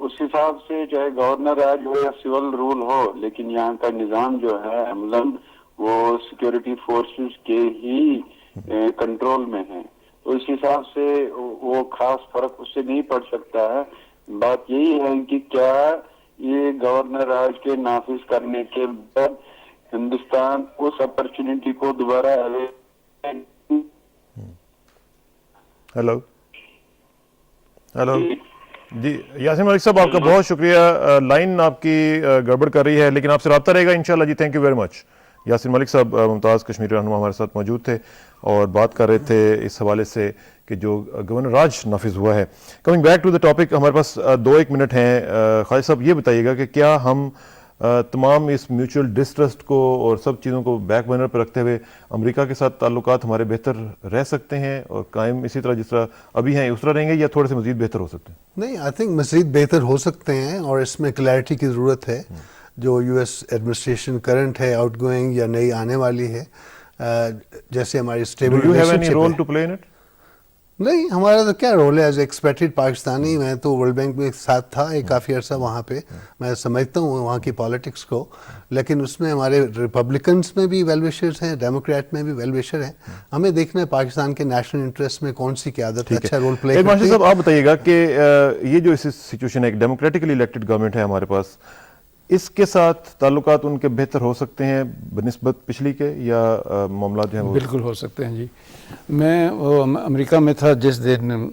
اس حساب سے چاہے گورنر راج ہو یا سول رول ہو، لیکن یہاں کا نظام جو ہے عملاً وہ سیکورٹی فورسز کے ہی کنٹرول میں ہے. تو اس حساب سے وہ خاص فرق اس سے نہیں پڑ سکتا ہے. بات یہی ہے کہ کیا یہ گورنر راج کے نافذ کرنے کے بعد ہندوستان اس اپرچونٹی کو دوبارہ ہیلو جی یاسین ملک صاحب، آپ کا بہت شکریہ. لائن آپ کی گڑبڑ کر رہی ہے لیکن آپ سے رابطہ رہے گا انشاءاللہ. جی thank you very much. Yasin Malik sahab Mumtaz Kashmiri رہنما ہمارے ساتھ موجود تھے اور بات کر رہے تھے اس حوالے سے کہ جو گورنر راج نافذ ہوا ہے. Coming back to the topic, ہمارے پاس 2-1 منٹ ہیں. خالد صاحب یہ بتائیے گا کہ کیا ہم تمام اس میوچل ڈسٹرسٹ کو اور سب چیزوں کو بیک برنر پہ رکھتے ہوئے امریکہ کے ساتھ تعلقات ہمارے بہتر رہ سکتے ہیں اور قائم اسی طرح جس طرح ابھی ہیں اس طرح رہیں گے، یا تھوڑے سے مزید بہتر ہو سکتے ہیں؟ نہیں، آئی تھنک مزید بہتر ہو سکتے ہیں، اور اس میں کلیئرٹی کی ضرورت ہے. جو یو ایس ایڈمنسٹریشن کرنٹ ہے، آؤٹ گوئنگ یا نئی آنے والی ہے، جیسے ہماری stable Do you have any role to play in it? نہیں، ہمارا تو کیا رول ہے ایز ایکسپیکٹڈ پاکستانی. میں تو ورلڈ بینک میں ساتھ تھا ایک کافی عرصہ وہاں پہ، میں سمجھتا ہوں وہاں کی پالیٹکس کو، لیکن اس میں ہمارے ریپبلکنس میں بھی ویل وشرز ہیں، ڈیموکریٹ میں بھی ویل وشر ہیں. ہمیں دیکھنا ہے پاکستان کے نیشنل انٹرسٹ میں کون سی قیادت اچھا رول پلے ایک کرتی ماشٹر ہے. صاحب آپ بتائیے گا کہ یہ جو اس سچویشن ہے، ایک ڈیموکریٹکلی الیکٹڈ گورنمنٹ ہے ہمارے پاس، اس کے ساتھ تعلقات ان کے بہتر ہو سکتے ہیں بنسبت پچھلی کے، یا معاملات جو ہیں وہ؟ بالکل ہو سکتے ہیں. جی میں وہ امریکہ میں تھا جس دن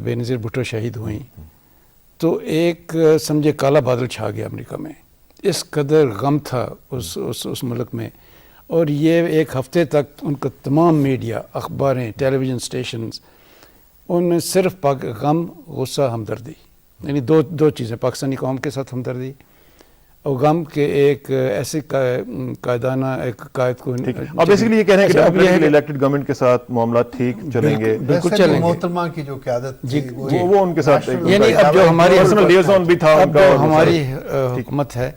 بے نظیر بھٹو شہید ہوئیں، تو ایک سمجھے کالا بادل چھا گیا امریکہ میں. اس قدر غم تھا اس ملک میں. اور یہ ایک ہفتے تک ان کا تمام میڈیا، اخباریں، ٹیلی ویژن اسٹیشنز، ان میں صرف غم، غصہ، ہمدردی، یعنی دو چیزیں، پاکستانی قوم کے ساتھ ہمدردی اور غم کے ایک ایسے قائدانہ ایک قائد کو. اب بیسیکلی یہ کہہ رہے ہیں کہ اب یہ ہے ڈیموکریٹکلی الیکٹڈ گورنمنٹ کے ساتھ معاملات ٹھیک چلیں گے. بالکل ویسے چلیں گے. محترمہ کی جو قیادت تھی وہ ان کے ساتھ ایک یعنی اب جو ہماری پرسنل لیزون بھی تھا ان اب کا. جو ہماری حکومت ہے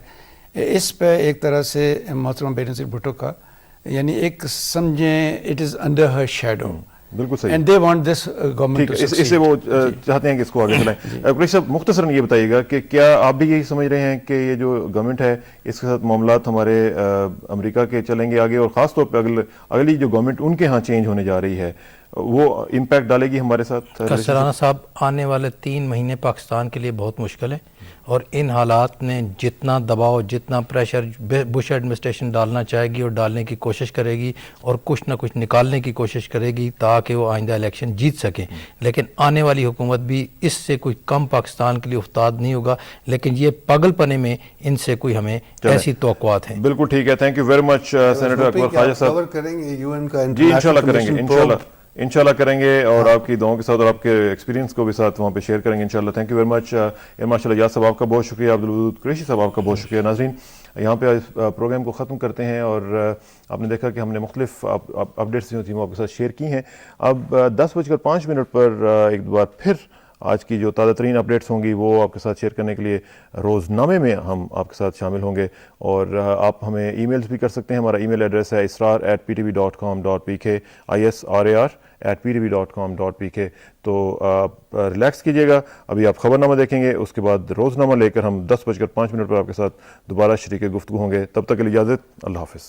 اس پہ ایک طرح سے محترمہ بینظیر بھٹو کا یعنی ایک سمجھیں it is under her shadow. بالکل صحیح. And they want this government to اس سے وہ چاہتے ہیں کہ اس کو آگے چلائیں. قریشی صاحب مختصراً یہ بتائیے گا کہ کیا آپ بھی یہی سمجھ رہے ہیں کہ یہ جو گورنمنٹ ہے اس کے ساتھ معاملات ہمارے امریکہ کے چلیں گے آگے، اور خاص طور پہ اگلی جو گورنمنٹ ان کے ہاں چینج ہونے جا رہی ہے وہ امپیکٹ ڈالے گی ہمارے ساتھ؟ کسرانہ صاحب، آنے والے 3 مہینے پاکستان کے لیے بہت مشکل ہے، اور ان حالات میں جتنا دباؤ، جتنا پریشر بش ایڈمنسٹریشن ڈالنا چاہے گی اور ڈالنے کی کوشش کرے گی اور کچھ نہ کچھ نکالنے کی کوشش کرے گی تاکہ وہ آئندہ الیکشن جیت سکیں، لیکن آنے والی حکومت بھی اس سے کوئی کم پاکستان کے لیے افتاد نہیں ہوگا. لیکن یہ پاگل پنے میں ان سے کوئی ہمیں ایسی توقعات ہیں. بالکل ٹھیک ہے. Thank you very much senator Akbar Khwaja sahab. Cover کریں گے یو این کا جی انشاءاللہ کریں گے، انشاءاللہ کریں گے، اور آپ کی دعاؤں کے ساتھ اور آپ کے ایکسپیرینس کو بھی ساتھ وہاں پہ شیئر کریں گے انشاءاللہ. تھینک یو ویری مچ. ماشاء اللہ یاد صاحب آپ کا بہت شکریہ، عبدالودود قریشی صاحب آپ کا بہت شکریہ. ناظرین یہاں پہ پروگرام کو ختم کرتے ہیں، اور آپ نے دیکھا کہ ہم نے مختلف اپڈیٹس جو تھیں وہ آپ کے ساتھ شیئر کی ہیں. اب 10:05 پر ایک بار پھر آج کی جو تازہ ترین اپڈیٹس ہوں گی وہ آپ کے ساتھ شیئر کرنے کے لیے روزنامے میں ہم آپ کے ساتھ شامل ہوں گے، اور آپ ہمیں ای میلز بھی کر سکتے ہیں. ہمارا ای میل ایڈریس ہے israr@ptv.com.pk israr@ptv.com.pk. تو آپ ریلیکس کیجیے گا. ابھی آپ خبرنامہ دیکھیں گے، اس کے بعد روزنامہ لے کر ہم 10:05 پر آپ کے ساتھ دوبارہ شریک گفتگو ہوں گے. تب تک کے لیے اجازت. اللہ حافظ.